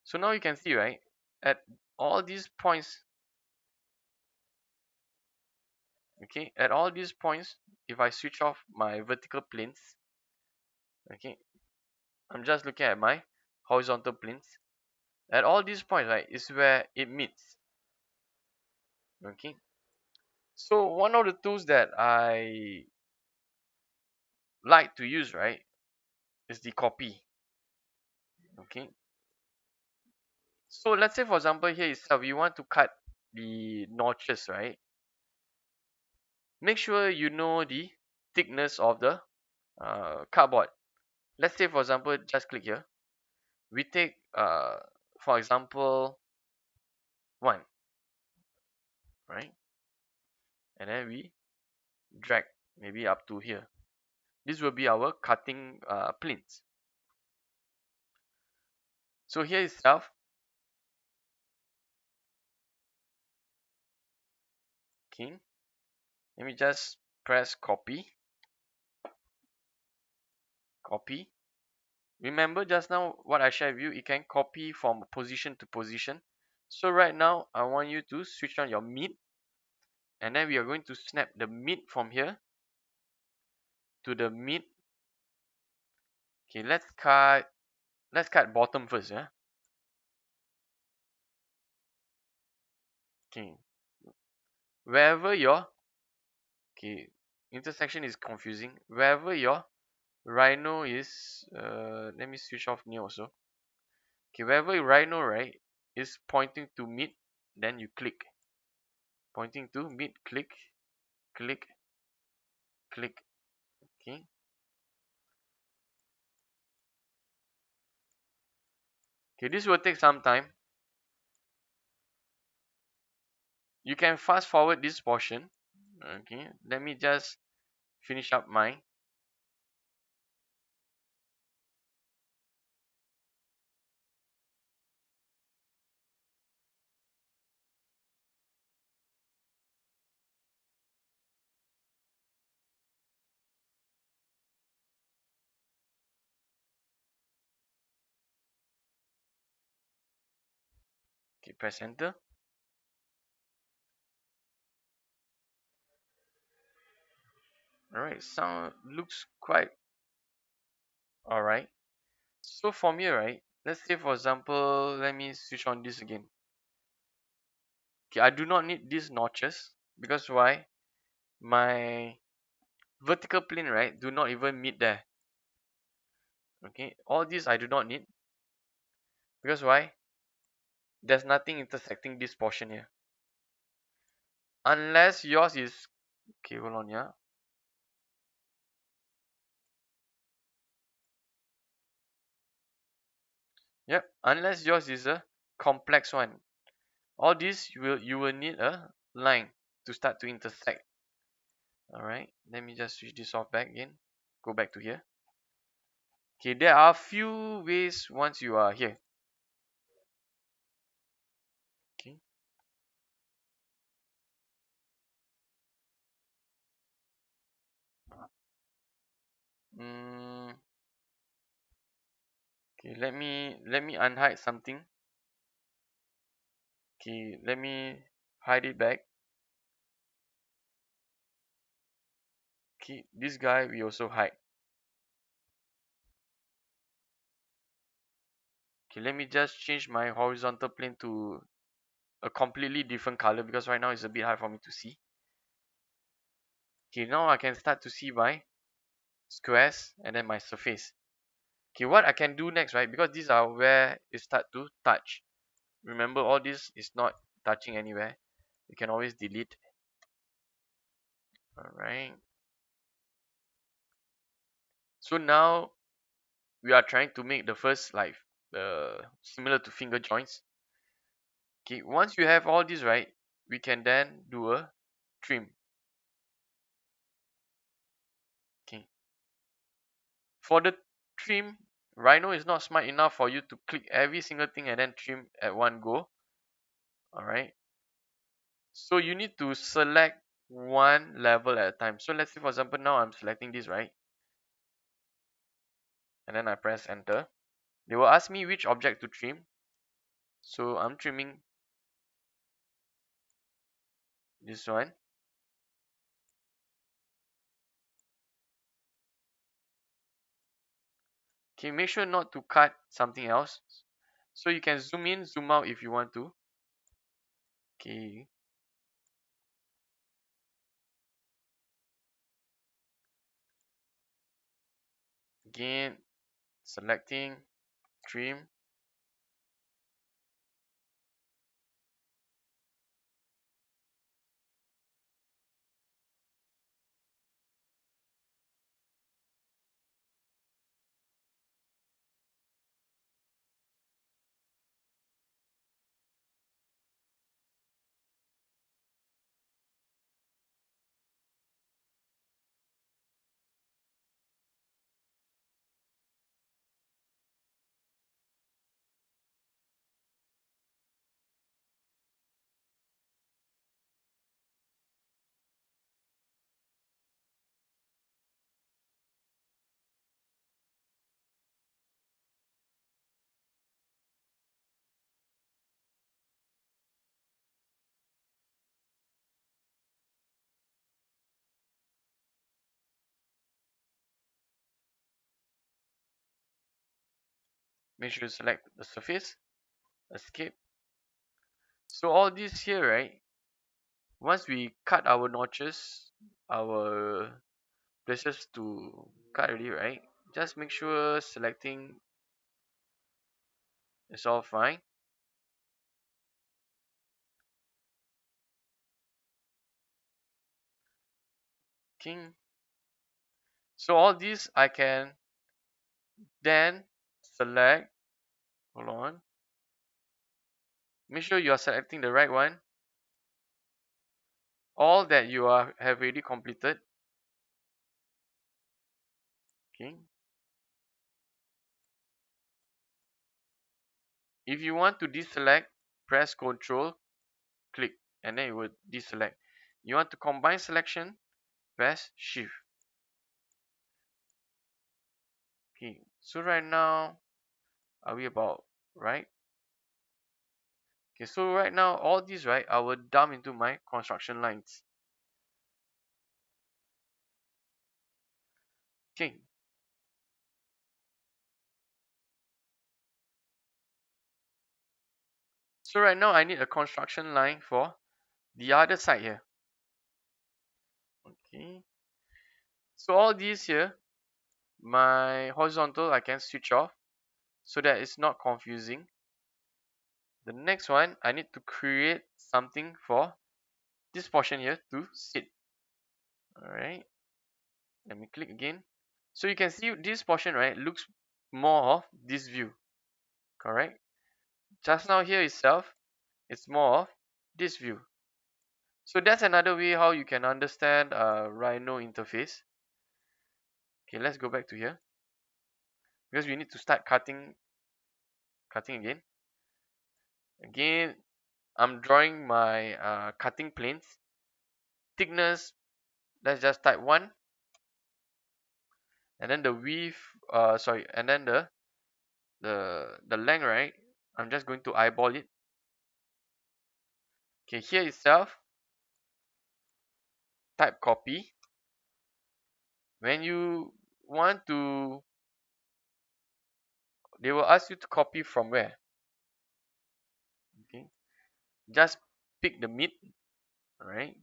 So now you can see, right, at all these points, okay, at all these points, if I switch off my vertical planes, okay, I'm just looking at my horizontal planes. At all these points, right, is where it meets. Okay, so one of the tools that I like to use, right, is the copy. Okay, so let's say for example here itself, you want to cut the notches, right? Make sure you know the thickness of the cardboard. Let's say for example, just click here. We take for example 1, right? And then we drag maybe up to here. This will be our cutting planes. So here itself, okay, let me just press copy. Remember just now what I shared with you, you can copy from position to position. So right now I want you to switch on your mid, and then we are going to snap the mid from here to the mid. Okay, let's cut bottom first, yeah. Okay, wherever your okay intersection is confusing, wherever your Rhino is, let me switch off new also. Okay, wherever your Rhino, right, is pointing to mid, then you click. Pointing to mid, click, click, click. Okay. Okay, this will take some time. You can fast forward this portion. Okay, let me just finish up mine. Okay, press enter. Alright, sound looks quite alright. So from here, right, let's say for example, let me switch on this again. Okay, I do not need these notches because why? My vertical plane, right, do not even meet there. Okay, all these I do not need because why? There's nothing intersecting this portion here. Unless yours is okay, hold on, yeah. Yep, unless yours is a complex one. All this you will need a line to start to intersect. Alright, let me just switch this off back again. Go back to here. Okay, there are few ways once you are here. Okay. Mm, okay, let me unhide something. Okay, let me hide it back. Okay, this guy we also hide. Okay, let me just change my horizontal plane to a completely different color because right now it's a bit hard for me to see. Okay, now I can start to see my squares and then my surface. Okay, what I can do next, right, because these are where it start to touch. Remember, all this is not touching anywhere. You can always delete. Alright. So now we are trying to make the first like similar to finger joints. Okay, once you have all this, right, we can then do a trim. Okay. For the trim, Rhino is not smart enough for you to click every single thing and then trim at one go. Alright. So you need to select one level at a time. So let's say for example now I'm selecting this, right? And then I press enter. They will ask me which object to trim. So I'm trimming this one. Okay, make sure not to cut something else. So you can zoom in, zoom out if you want to. Okay. Again, selecting, trim. Make sure you select the surface, escape. So all this here, right? Once we cut our notches, our places to cut already, right? Just make sure selecting is all fine. King. So all these I can then select. Hold on. Make sure you are selecting the right one. All that you have already completed. Okay. If you want to deselect, press Ctrl, click, and then it will deselect. You want to combine selection, press Shift. Okay. So right now, are we about right? Okay. So right now, all these, right, I will dump into my construction lines. Okay. So right now, I need a construction line for the other side here. Okay. So all these here, my horizontal I can switch off so that it's not confusing. The next one, I need to create something for this portion here to sit. Alright, let me click again. So you can see this portion, right, looks more of this view. Correct. Just now here itself, it's more of this view. So that's another way how you can understand Rhino interface. Okay, let's go back to here because we need to start cutting again. Again, I'm drawing my cutting planes. Thickness, let's just type 1. And then the width, sorry, and then the length, right? I'm just going to eyeball it. Okay, here itself, type copy. When you want to, they will ask you to copy from where. Okay, just pick the mid. All right.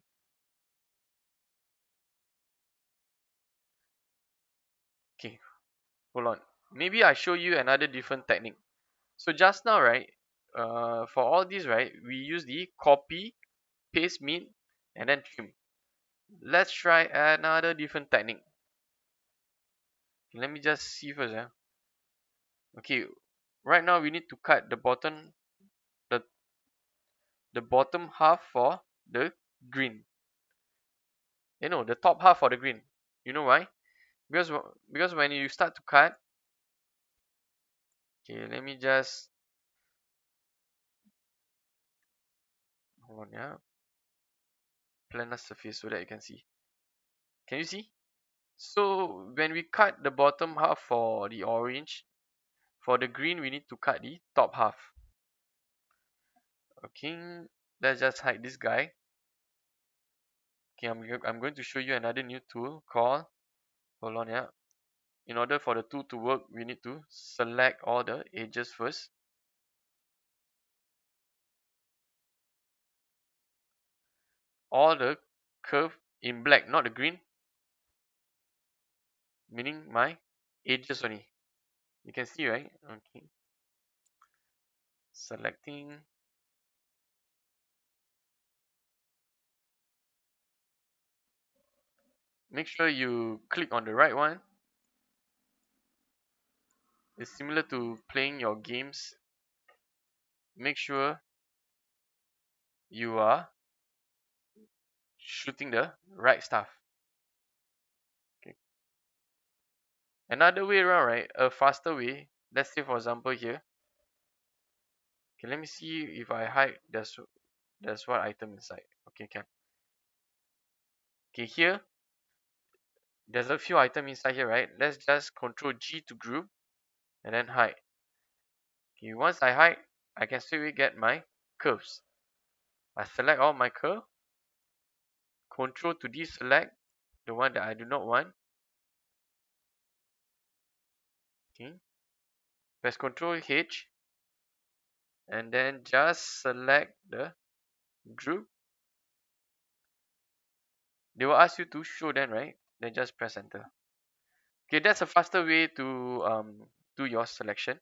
Okay, hold on. Maybe I show you another different technique. So just now, right? For all these, right, we use the copy, paste mid, and then trim. Let's try another different technique. Let me just see first. Okay, right now we need to cut the the bottom half for the green. The top half for the green. You know why? Because when you start to cut, okay, let me just hold on, yeah, planar surface so that you can see. Can you see? So when we cut the bottom half for the orange, for the green we need to cut the top half. Okay, let's just hide this guy. Okay, I'm going to show you another new tool called, hold on, yeah. In order for the tool to work, we need to select all the edges first. All the curve in black, not the green, meaning my edges only. You can see, right? Okay, selecting. Make sure you click on the right one. It's similar to playing your games. Make sure you are shooting the right stuff. Okay. Another way around, right? A faster way. Let's say, for example, here. Okay, let me see if I hide. There's what item inside. Okay, can. Okay, here there's a few items inside here, right? Let's just Control G to group and then hide. Okay, once I hide, I can still get my curves. I select all my curve. Control to deselect the one that I do not want. Okay. Press Control H and then just select the group. They will ask you to show them, right? Then just press enter. Okay, that's a faster way to do your selection.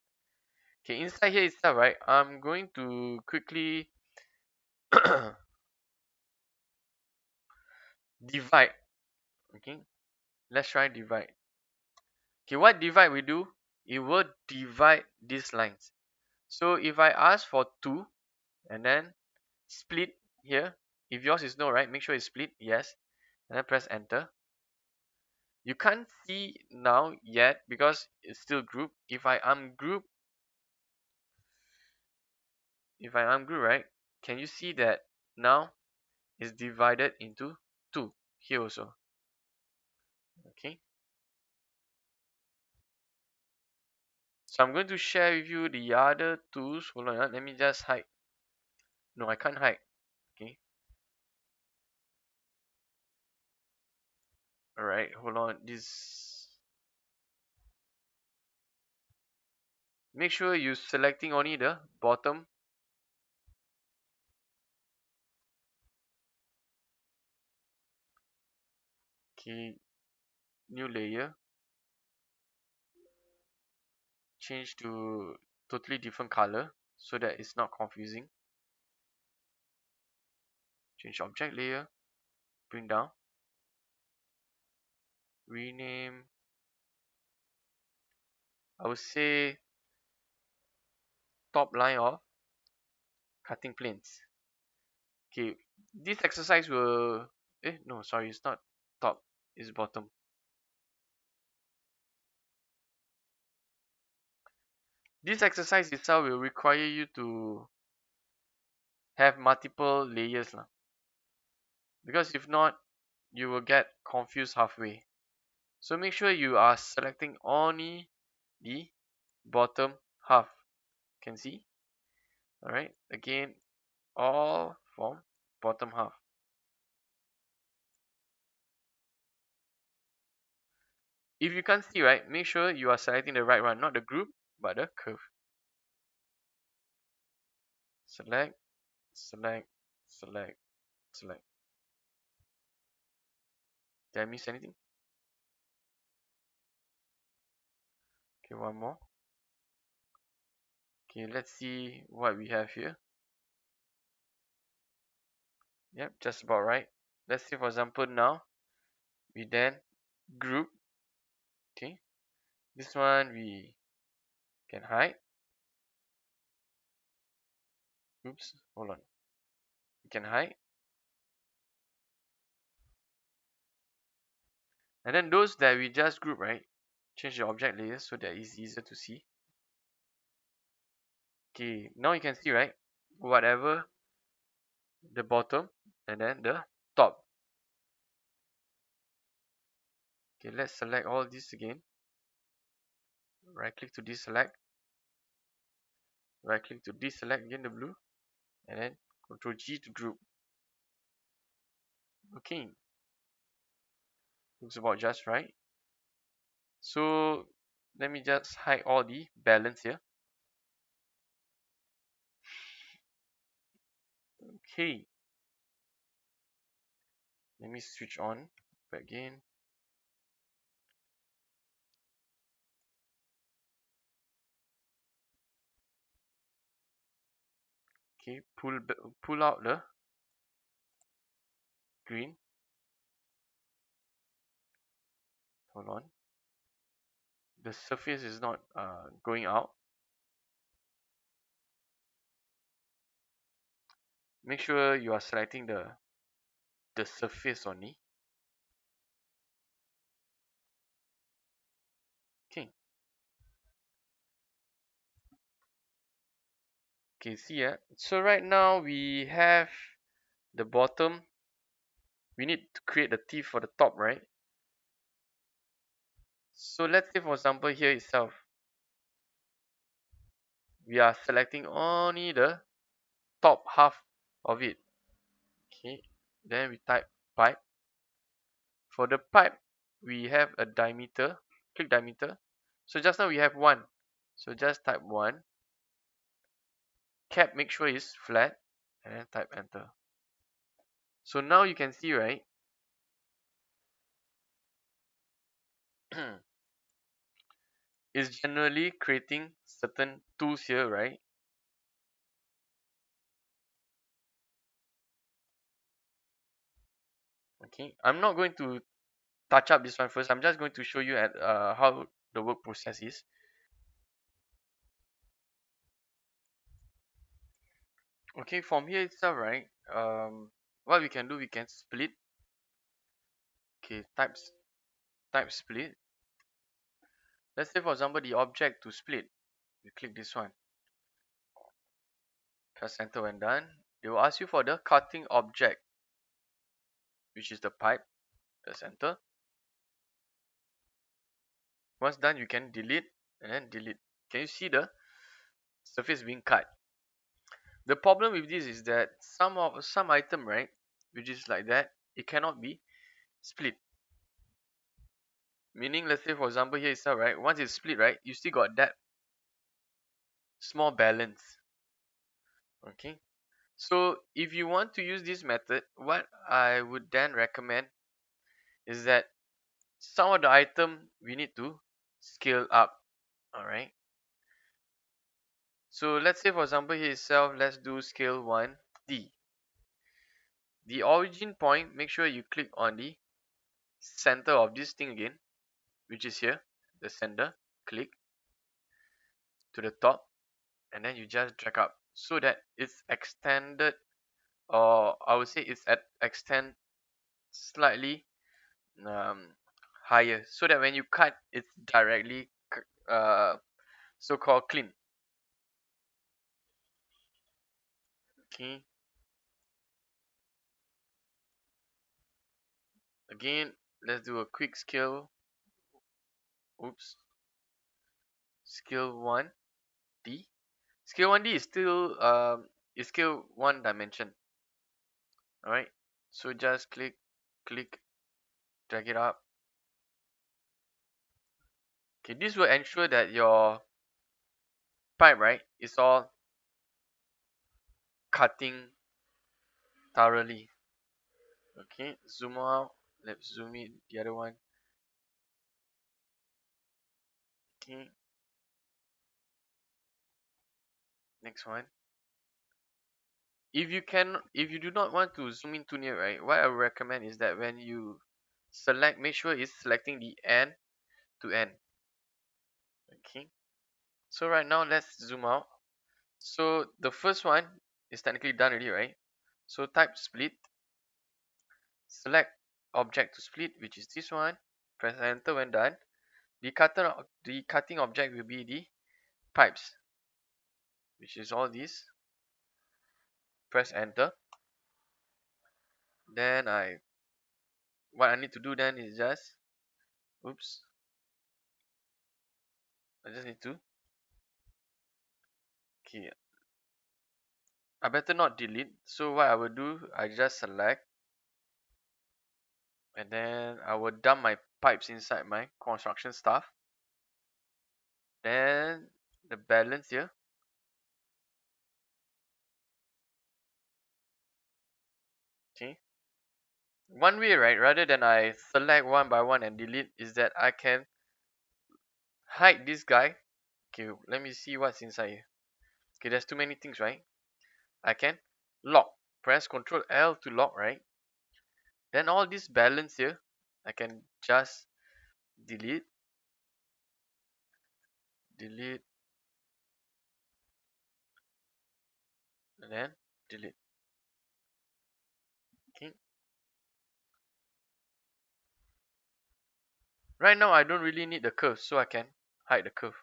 Okay, inside here itself, right? I'm going to quickly divide. Okay, let's try divide. Okay, what divide we do? It will divide these lines. So if I ask for 2 and then split here, if yours is no, right, make sure it's split, yes, and then press enter. You can't see now yet because it's still group. If I ungroup, right, can you see that now it's divided into 2 here also? Okay, so I'm going to share with you the other tools. Hold on, let me just hide. No, I can't hide. Okay, all right, hold on. This, make sure you selecting only the bottom. Okay, new layer, change to totally different color so that it's not confusing. Change object layer, bring down, rename, I would say top line of cutting planes. Okay, this exercise will, no, sorry, it's not top, it's bottom. This exercise itself will require you to have multiple layers lah. Because if not, you will get confused halfway. So make sure you are selecting only the bottom half. Can see? Alright, again, all from bottom half. If you can't see, right, make sure you are selecting the right one, not the group, but the curve. Select, select, select, select. Did I miss anything? Okay, one more. Okay, let's see what we have here. Yep, just about right. Let's say for example now, we then group. Okay, this one we can hide. Oops, hold on. We can hide. And then those that we just group, right? Change the object layer so that it's easier to see. Okay, now you can see, right? Whatever the bottom and then the top. Okay, let's select all this again. Right click to deselect. Right click to deselect again the blue. And then Ctrl G to group. Okay, looks about just right. So let me just hide all the balance here. Okay, let me switch on back again. Okay, pull out the green. Hold on. The surface is not going out. Make sure you are selecting the surface only. Okay. Okay, see so right now we have the bottom. We need to create the teeth for the top, right? So let's say for example here itself, we are selecting only the top half of it. Okay, then we type pipe. For the pipe, we have a diameter. Click diameter. So just now we have 1. So just type 1. Cap, make sure it's flat, and then type enter. So now you can see, right? It's generally creating certain tools here, right? Okay, I'm not going to touch up this one first. I'm just going to show you at how the work process is. Okay, from here itself, right? What we can do, we can split. Okay, type split. Let's say for example the object to split. We click this one. Press enter when done. They will ask you for the cutting object, which is the pipe. Press enter. Once done, you can delete and then delete. Can you see the surface being cut? The problem with this is that some item, right, which is like that, it cannot be split. Meaning, let's say for example here itself, right, once it's split, right, you still got that small balance. Okay, so if you want to use this method, what I would then recommend is that some of the item we need to scale up. All right, so let's say for example here itself, let's do scale 1D. The origin point, make sure you click on the center of this thing again, which is here, the center. Click to the top, and then you just drag up so that it's extended, or I would say it's at extend slightly um, higher, so that when you cut, it's directly so-called clean. Okay, again, let's do a quick scale. Oops, scale 1D. Scale 1D is scale 1 dimension. All right, so just click, drag it up, Okay, this will ensure that your pipe, right, is all cutting thoroughly. Okay, zoom out. Let's zoom in the other one. Okay, next one. If you do not want to zoom in too near, right, what I would recommend is that when you select, make sure it's selecting the end to end. Okay, so right now let's zoom out. So the first one is technically done already, right? So type split, select object to split, which is this one. Press enter when done. The cutting object will be the pipes, which is all these. Press enter. Then what I need to do then is just, oops, I just need to, okay, I better not delete. So what I will do, I just select, and then I will dump my pipes inside my construction stuff. Then the balance here. Okay. One way, right, rather than I select one by one and delete, is that I can hide this guy. Okay, let me see what's inside here. Okay, there's too many things, right? I can lock. Press Ctrl L to lock, right? Then all this balance here, I can just delete, delete, and then delete. Okay. Right now I don't really need the curve, so I can hide the curve.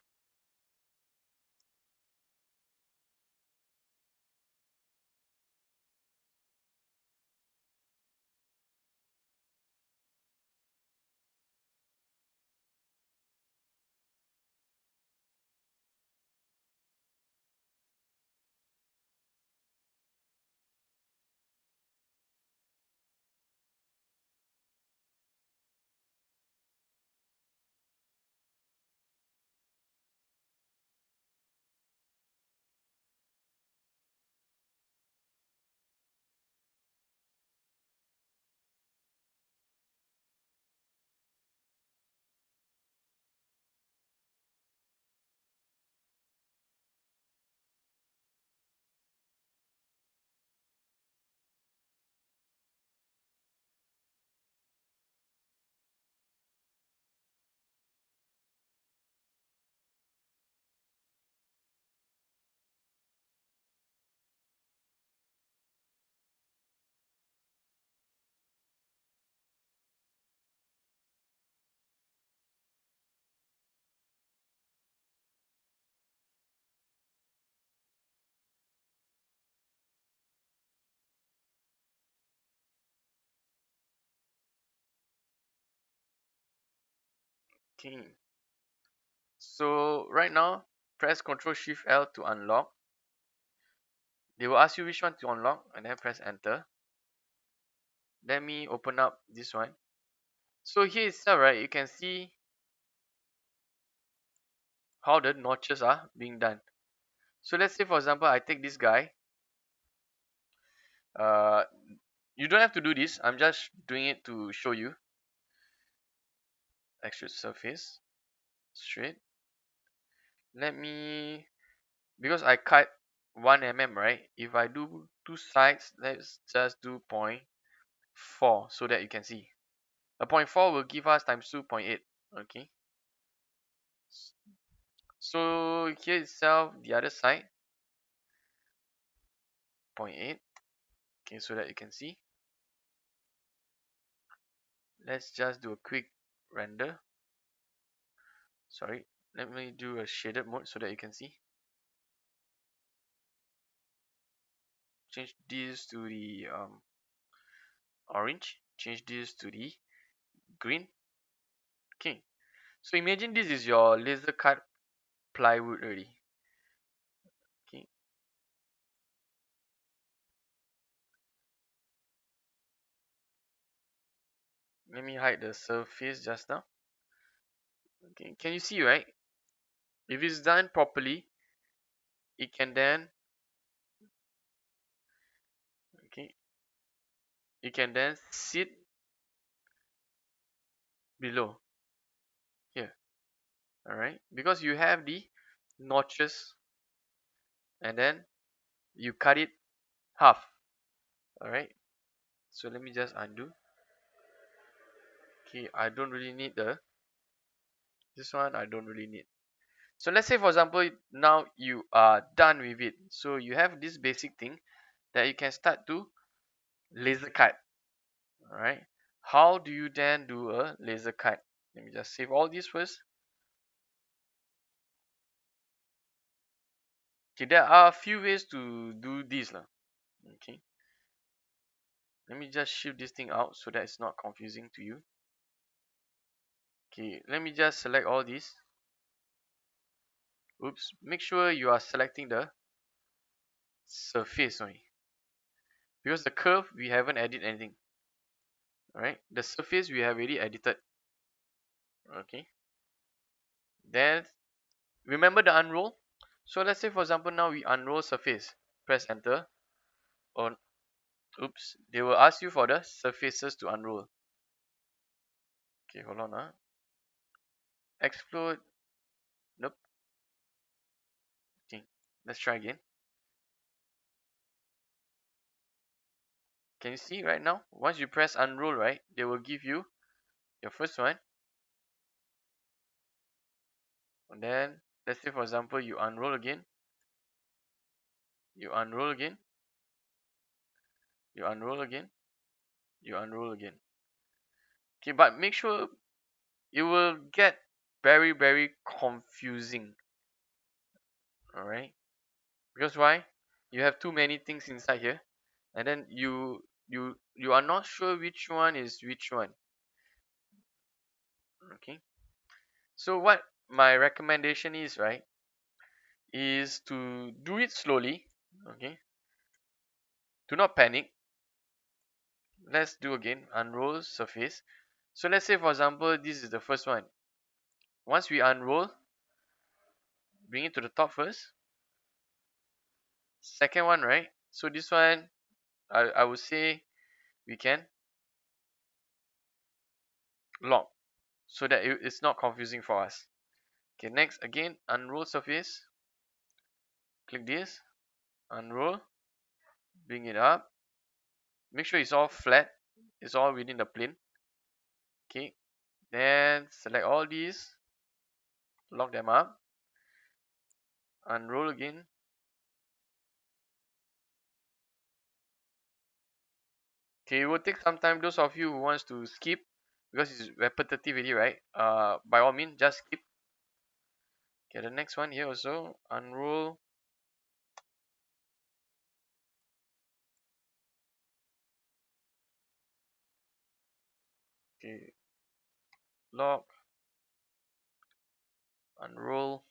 Okay. So right now, press Ctrl Shift L to unlock. They will ask you which one to unlock, and then press enter. Let me open up this one. So here itself, right, you can see how the notches are being done. So let's say, for example, I take this guy. Uh, you don't have to do this. I'm just doing it to show you. Extrude surface, straight. Let me, because I cut 1 mm, right? If I do two sides, let's just do 0.4 so that you can see. A 0.4 will give us times 2.8. Okay. So here itself, the other side, 0.8. Okay, so that you can see. Let's just do a quick render. Sorry, let me do a shaded mode so that you can see. Change this to the orange. Change this to the green. Okay. So imagine this is your laser cut plywood already. Okay. Let me hide the surface just now. Okay, can you see, right? If it's done properly, it can then, okay, it can then sit below here. All right, because you have the notches, and then you cut it half. All right, so let me just undo. Okay, I don't really need the this one. I don't really need. So let's say, for example, now you are done with it. So you have this basic thing that you can start to laser cut. All right, how do you then do a laser cut? Let me just save all this first. Okay, there are a few ways to do this lah. Okay, let me just shift this thing out so that it's not confusing to you. Okay, let me just select all these. Oops, make sure you are selecting the surface only, because the curve we haven't added anything. All right, the surface we have already edited. Okay, then remember the unroll. So let's say, for example, now we unroll surface, press enter. On, oops, they will ask you for the surfaces to unroll. Okay, hold on. Explode. Nope. Okay, let's try again. Can you see right now? Once you press unroll, right, they will give you your first one. And then let's say, for example, you unroll again. You unroll again. You unroll again. You unroll again. Okay, but make sure it will get very, very confusing. Alright? Because why? You have too many things inside here, and then you are not sure which one is which one. Okay? So what my recommendation is, right, is to do it slowly. Okay? Do not panic. Let's do again. Unroll surface. So let's say, for example, this is the first one. Once we unroll, bring it to the top first. Second one, right? So this one, I would say we can lock so that it's not confusing for us. Okay, next again, unroll surface. Click this, unroll, bring it up. Make sure it's all flat. It's all within the plane. Okay, then select all these, lock them up, unroll again. Okay, it will take some time. Those of you who wants to skip because it's repetitive already, right? By all means, just skip. Okay, the next one here also, unroll. Okay, lock, unroll,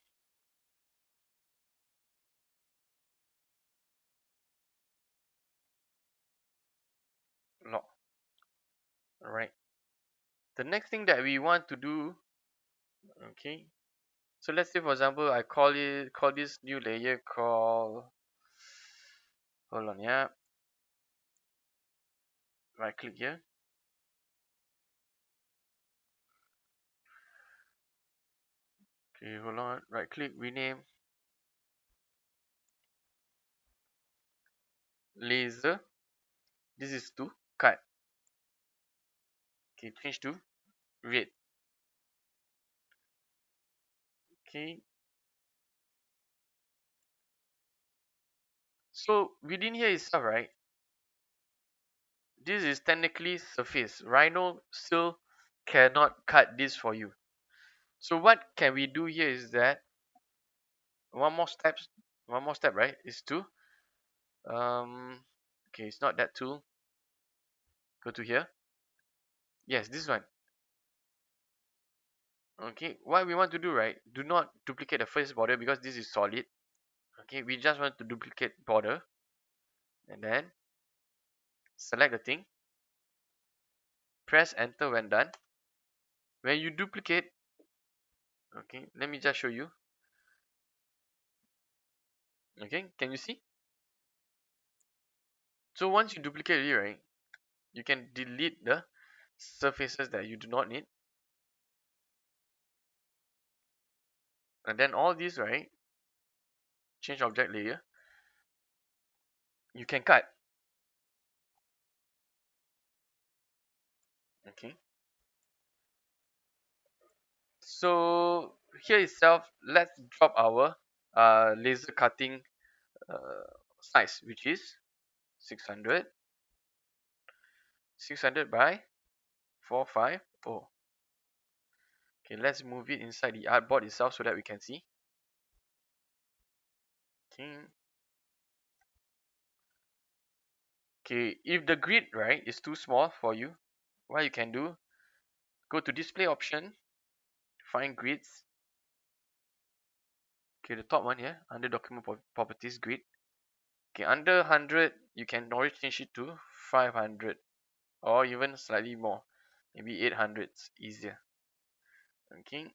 lock. Alright. The next thing that we want to do, okay. So let's say, for example, I call this new layer called, hold on, yeah. Right click here. Okay, hold on. Right click, rename laser. This is to cut. Okay, change to red. Okay. So within here itself, right? This is technically surface. Rhino still cannot cut this for you. So what can we do here is that one more step, right? Is to okay, it's not that tool. Go to here. Yes, this one. Okay, what we want to do, right? Do not duplicate the first border because this is solid. Okay, we just want to duplicate border, and then select the thing, press enter when done. When you duplicate, Okay, let me just show you. Okay, can you see? So once you duplicate it, right, you can delete the surfaces that you do not need, and then all these, right, change object layer, you can cut. Okay, so here itself, let's drop our laser cutting uh, size, which is 600 by 450. Okay, let's move it inside the artboard itself so that we can see. Okay, okay, if the grid, right, is too small for you, what you can do, go to display option, find grids. Okay, the top one here, under document properties, grid. Okay, under 100, you can always change it to 500 or even slightly more, maybe 800, easier. Okay,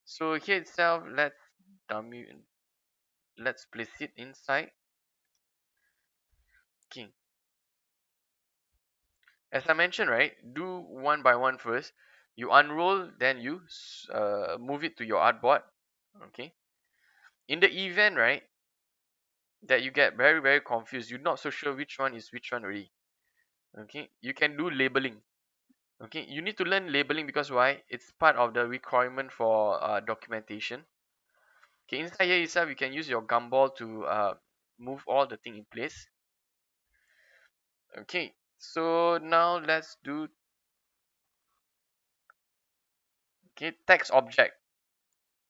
so here itself, dummy let's place it inside. Okay, as I mentioned, right, do one by one first. You unroll, then you move it to your artboard. Okay, in the event, right, that you get very confused, you're not so sure which one is which one already. Okay, you can do labeling. Okay, you need to learn labeling because why? It's part of the requirement for documentation. Okay, inside here itself, you can use your gumball to move all the thing in place. Okay, so now let's do text object.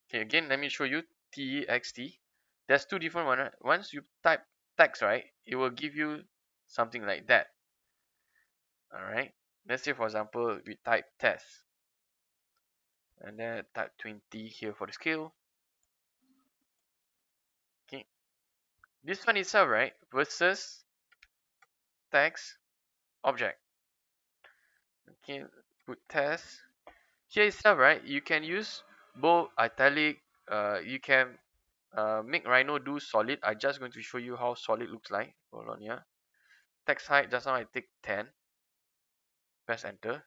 Okay, again, let me show you text. There's two different one. Right? Once you type text, right, it will give you something like that. All right. Let's say, for example, we type test, and then type 20 here for the scale. Okay, this one itself, right, versus text object. Okay, put test here itself, right, you can use bold, italic. You can make Rhino do solid. I just going to show you how solid looks like. Hold on here. Text height, just now I take 10. Press enter.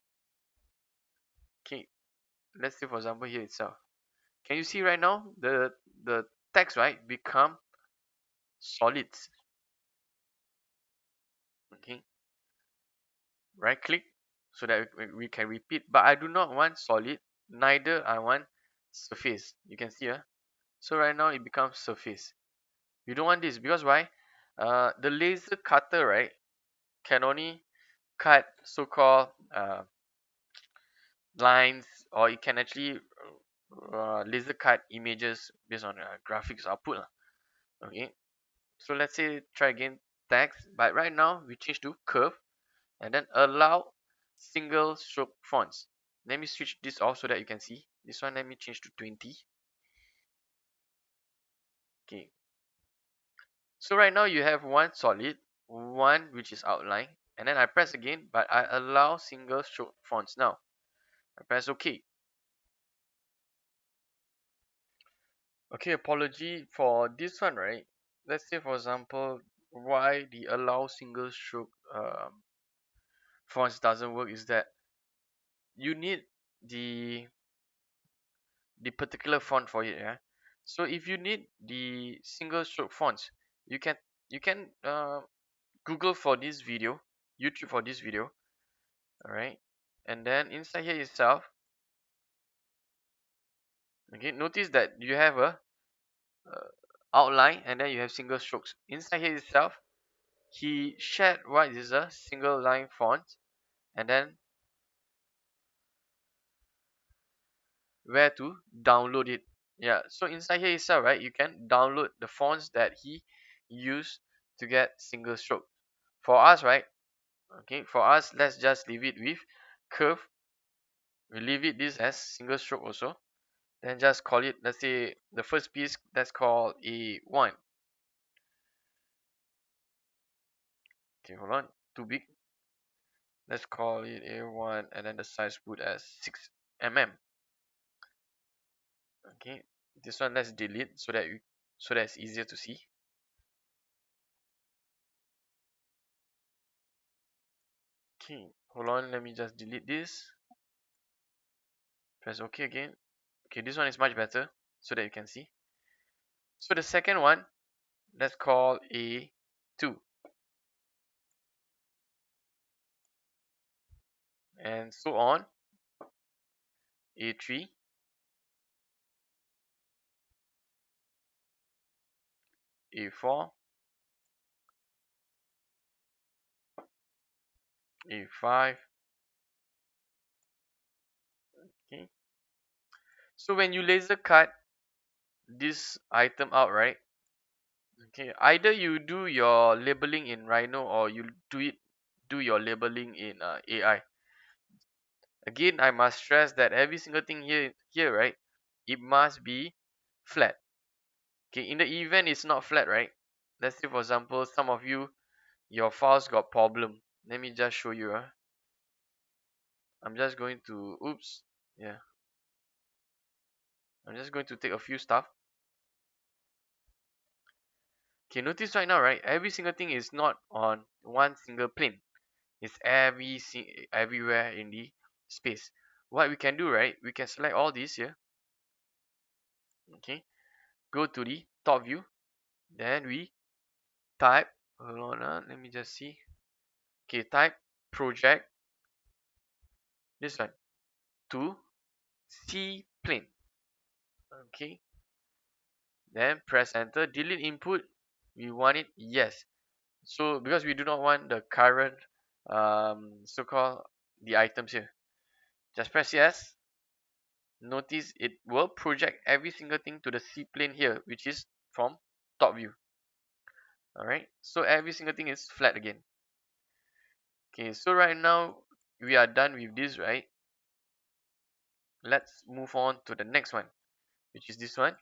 Okay, let's say for example here itself. Can you see right now the text, right, become solids. Okay, right click so that we can repeat, but I do not want solid, neither I want surface. You can see so right now it becomes surface. You don't want this because why? The laser cutter, right, can only cut so-called lines, or it can actually laser cut images based on graphics output lah. Okay, so let's say try again text, but right now we change to curve and then allow single stroke fonts. Let me switch this off so that you can see. This one let me change to 20. Okay, so right now you have one solid, one which is outline, and then I press again, but I allow single stroke fonts. Now I press OK. Okay, apology for this one, right? Let's say for example, why the allow single stroke fonts doesn't work is that you need the particular font for it. Yeah, so if you need the single stroke fonts, you can Google for this video, YouTube for this video. All right, and then inside here itself, okay, notice that you have a uh, outline and then you have single strokes. Inside here itself, he shared what is a single line font, and then where to download it. Yeah, so inside here itself, right, you can download the fonts that he used to get single stroke. For us, right, okay, for us, let's just leave it with curve. We leave it this as single stroke also. Then just call it, let's say the first piece, let's call A1. Okay, hold on, too big. Let's call it A1, and then the size put as 6 mm. Okay, this one let's delete so that it's easier to see. Okay, hold on, let me just delete this. Press OK again. Okay, this one is much better so that you can see. So the second one, let's call A2, and so on. A3, A4, A5. Okay. So when you laser cut this item out, right? Okay. Either you do your labeling in Rhino or you do your labeling in AI. Again, I must stress that every single thing here, right? It must be flat. Okay. In the event it's not flat, right? Let's say for example, some of you, your files got problem. Let me just show you. I'm just going to, oops, yeah. I'm just going to take a few stuff. Okay, notice right now, right? Every single thing is not on one single plane. It's everywhere in the space. What we can do, right? We can select all these here. Okay, go to the top view. Then we type. Hold on, let me just see. Okay, type project. This one to C plane. Okay, then press enter. Delete input. We want it yes. So because we do not want the current so-called the items here, just press yes. Notice it will project every single thing to the C plane here, which is from top view. Alright, so every single thing is flat again. Okay, so right now we are done with this, right? Let's move on to the next one, which is this one.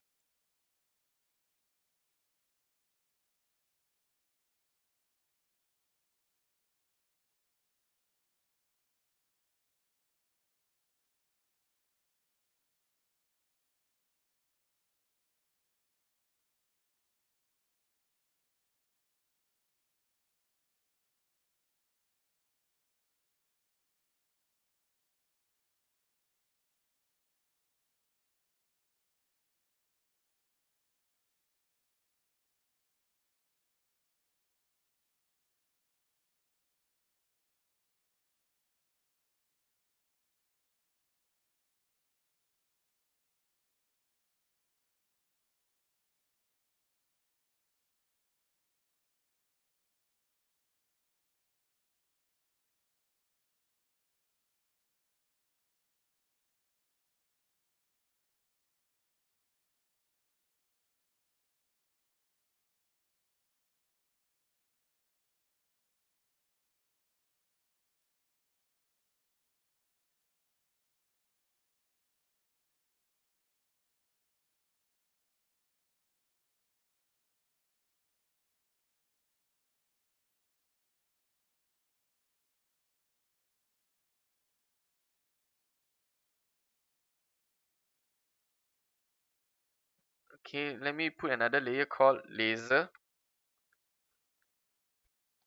Okay, let me put another layer called laser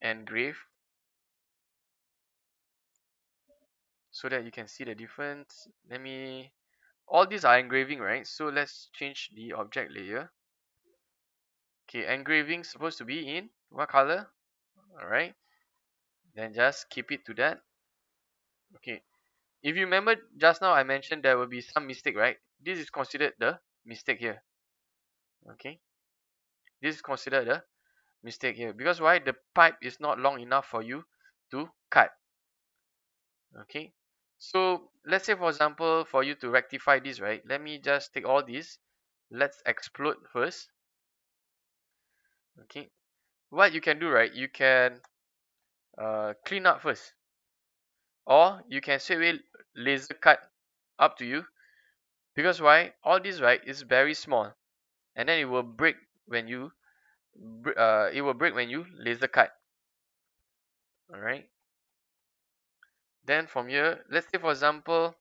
engrave so that you can see the difference. All these are engraving, right? So let's change the object layer. Okay, engraving supposed to be in what color? Alright, then just keep it to that. Okay, if you remember just now I mentioned there will be some mistake, right? This is considered the mistake here. Okay, this is considered the mistake here because why? The pipe is not long enough for you to cut. Okay, so let's say for example for you to rectify this, right? Let me just take all this. Let's explode first. Okay, what you can do, right? You can clean up first, or you can straight away laser cut, up to you. Because why? All this, right, is very small, and then it will break when you laser cut. All right, then from here, let's say for example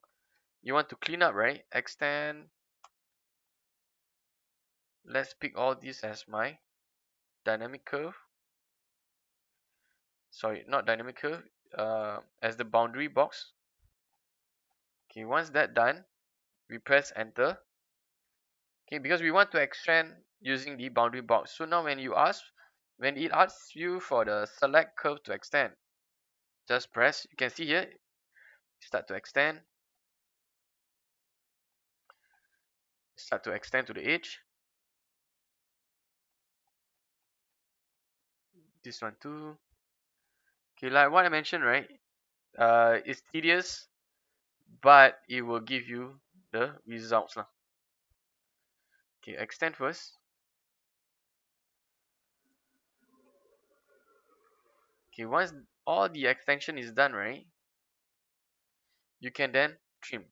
you want to clean up, right? Extend let's pick all these as my dynamic curve. Sorry, not dynamic curve, as the boundary box. Okay, once that done, we press enter. Okay, because we want to extend using the boundary box. So now when it asks you for the select curve to extend, just press. You can see here, start to extend, to the edge. This one too. Okay, like what I mentioned, right? It's tedious, but it will give you the results lah. Okay, extend first. Okay, once all the extension is done, right, you can then trim.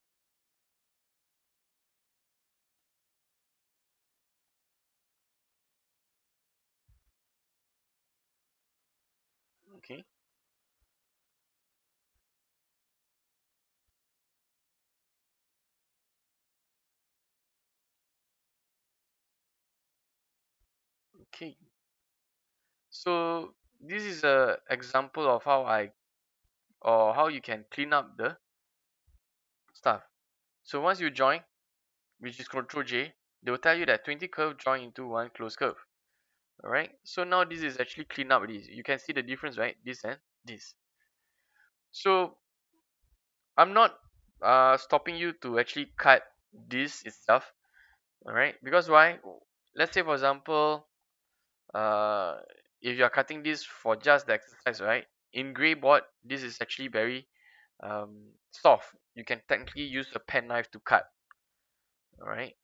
Okay. Okay. So this is a example of how you can clean up the stuff. So once you join, which is Ctrl J, they will tell you that 20 curve join into one closed curve. Alright. So now this is actually clean up this. You can see the difference, right? This and this. So I'm not stopping you to actually cut this itself. Alright, because why? Let's say for example, uh, if you are cutting this for just the exercise, right? In gray board, this is actually very soft. You can technically use a pen knife to cut. Alright,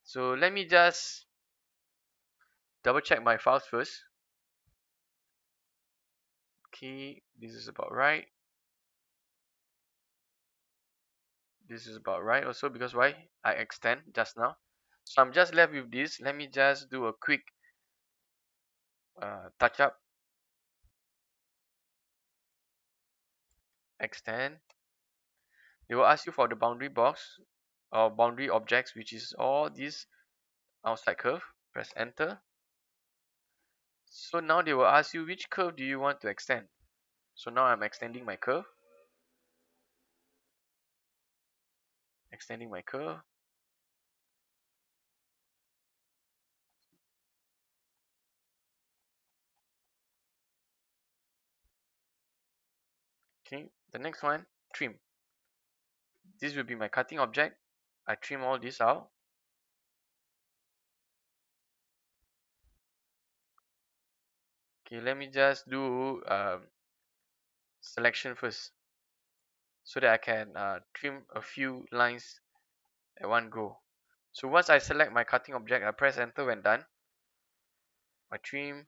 so let me just double check my files first. Okay, this is about right. This is about right also, because why? I extend just now. So I'm just left with this. Let me just do a quick touch up. Extend. They will ask you for the boundary box or boundary objects, which is all these outside curve. Press enter. So now they will ask you which curve do you want to extend. So now I'm extending my curve. Extending my curve. Okay, the next one, trim. This will be my cutting object. I trim all this out. Okay, let me just do selection first, so that I can trim a few lines at one go. So once I select my cutting object, I press enter when done. I trim,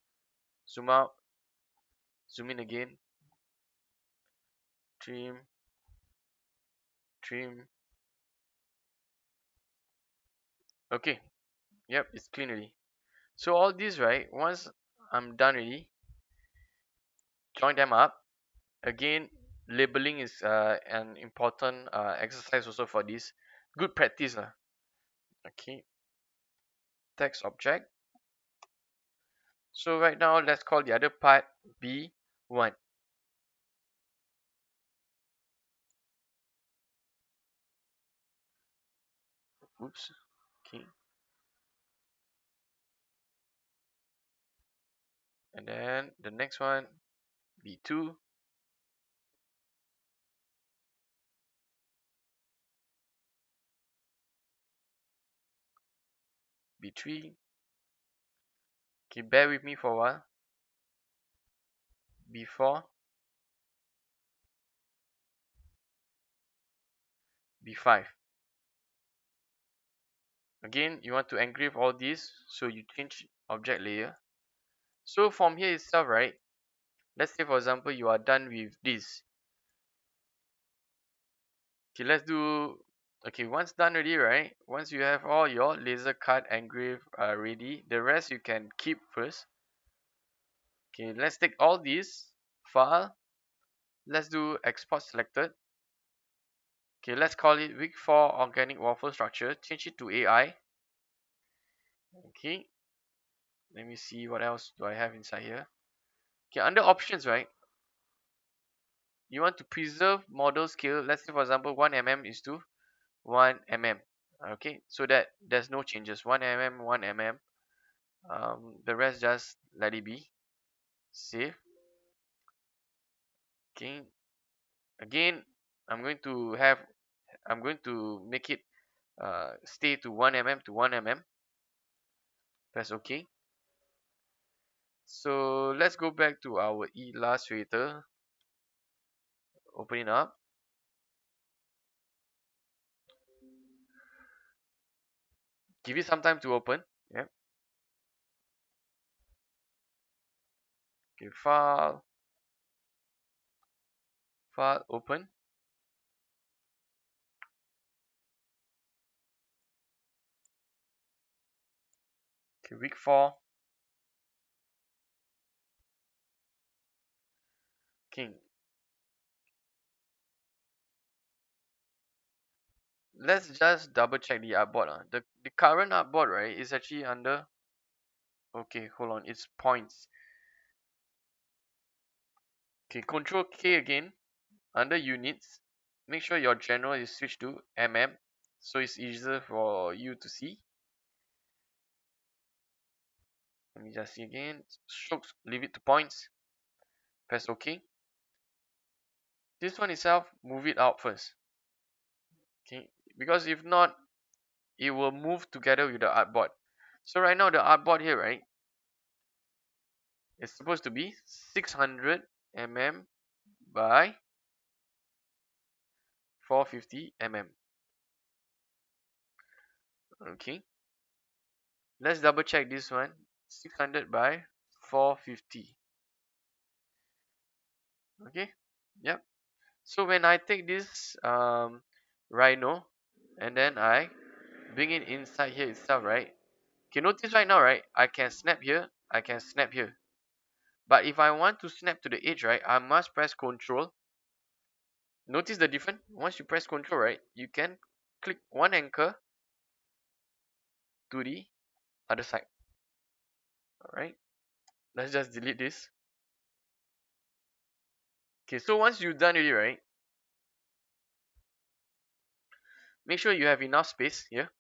zoom out, zoom in again, trim, trim. Okay, yep, it's clean already. So all these, right, once I'm done already, join them up. Again, labeling is an important exercise also for this. Good practice. Okay, text object. So right now, let's call the other part B1. Oops. Okay. And then the next one, B2. B3. Okay, bear with me for a while. B4. B5. Again, you want to engrave all these, so you change object layer. So from here itself, right? Let's say for example you are done with this. Okay, let's do. Okay, once done already, right? Once you have all your laser cut engrave ready, the rest you can keep first. Okay, let's take all these file. Let's do export selected. Okay, let's call it week 4 organic waffle structure. Change it to AI. Okay, let me see what else do I have inside here. Okay, under options, right? You want to preserve model scale. Let's say for example 1 mm is to 1 mm. Okay, so that there's no changes. 1 mm, 1 mm. The rest just let it be. Save. Okay. Again, I'm going to have I'm going to make it stay to 1 mm to 1 mm. Press OK. So let's go back to our Illustrator. Open it up. Give it some time to open. Yep. Okay, file, open. Okay, week 4. Okay. Let's just double check the artboard. The current artboard, right, is actually under. Okay, hold on. It's points. Okay, Control K again. Under units, make sure your general is switched to mm, so it's easier for you to see. Let me just see again. Strokes, leave it to points. Press OK. This one itself, move it out first. Okay, because if not, it will move together with the artboard. So right now the artboard here, right, it's supposed to be 600 mm by 450 mm. Okay, let's double check this one. 600 by 450. Okay, yep. So when I take this Rhino and then I bring it inside here itself, right? Okay, notice right now, right? I can snap here, I can snap here. But if I want to snap to the edge, right, I must press Control. Notice the difference. Once you press Control, right, you can click one anchor to the other side. Alright, let's just delete this. Okay, so once you've done it, right, make sure you have enough space here.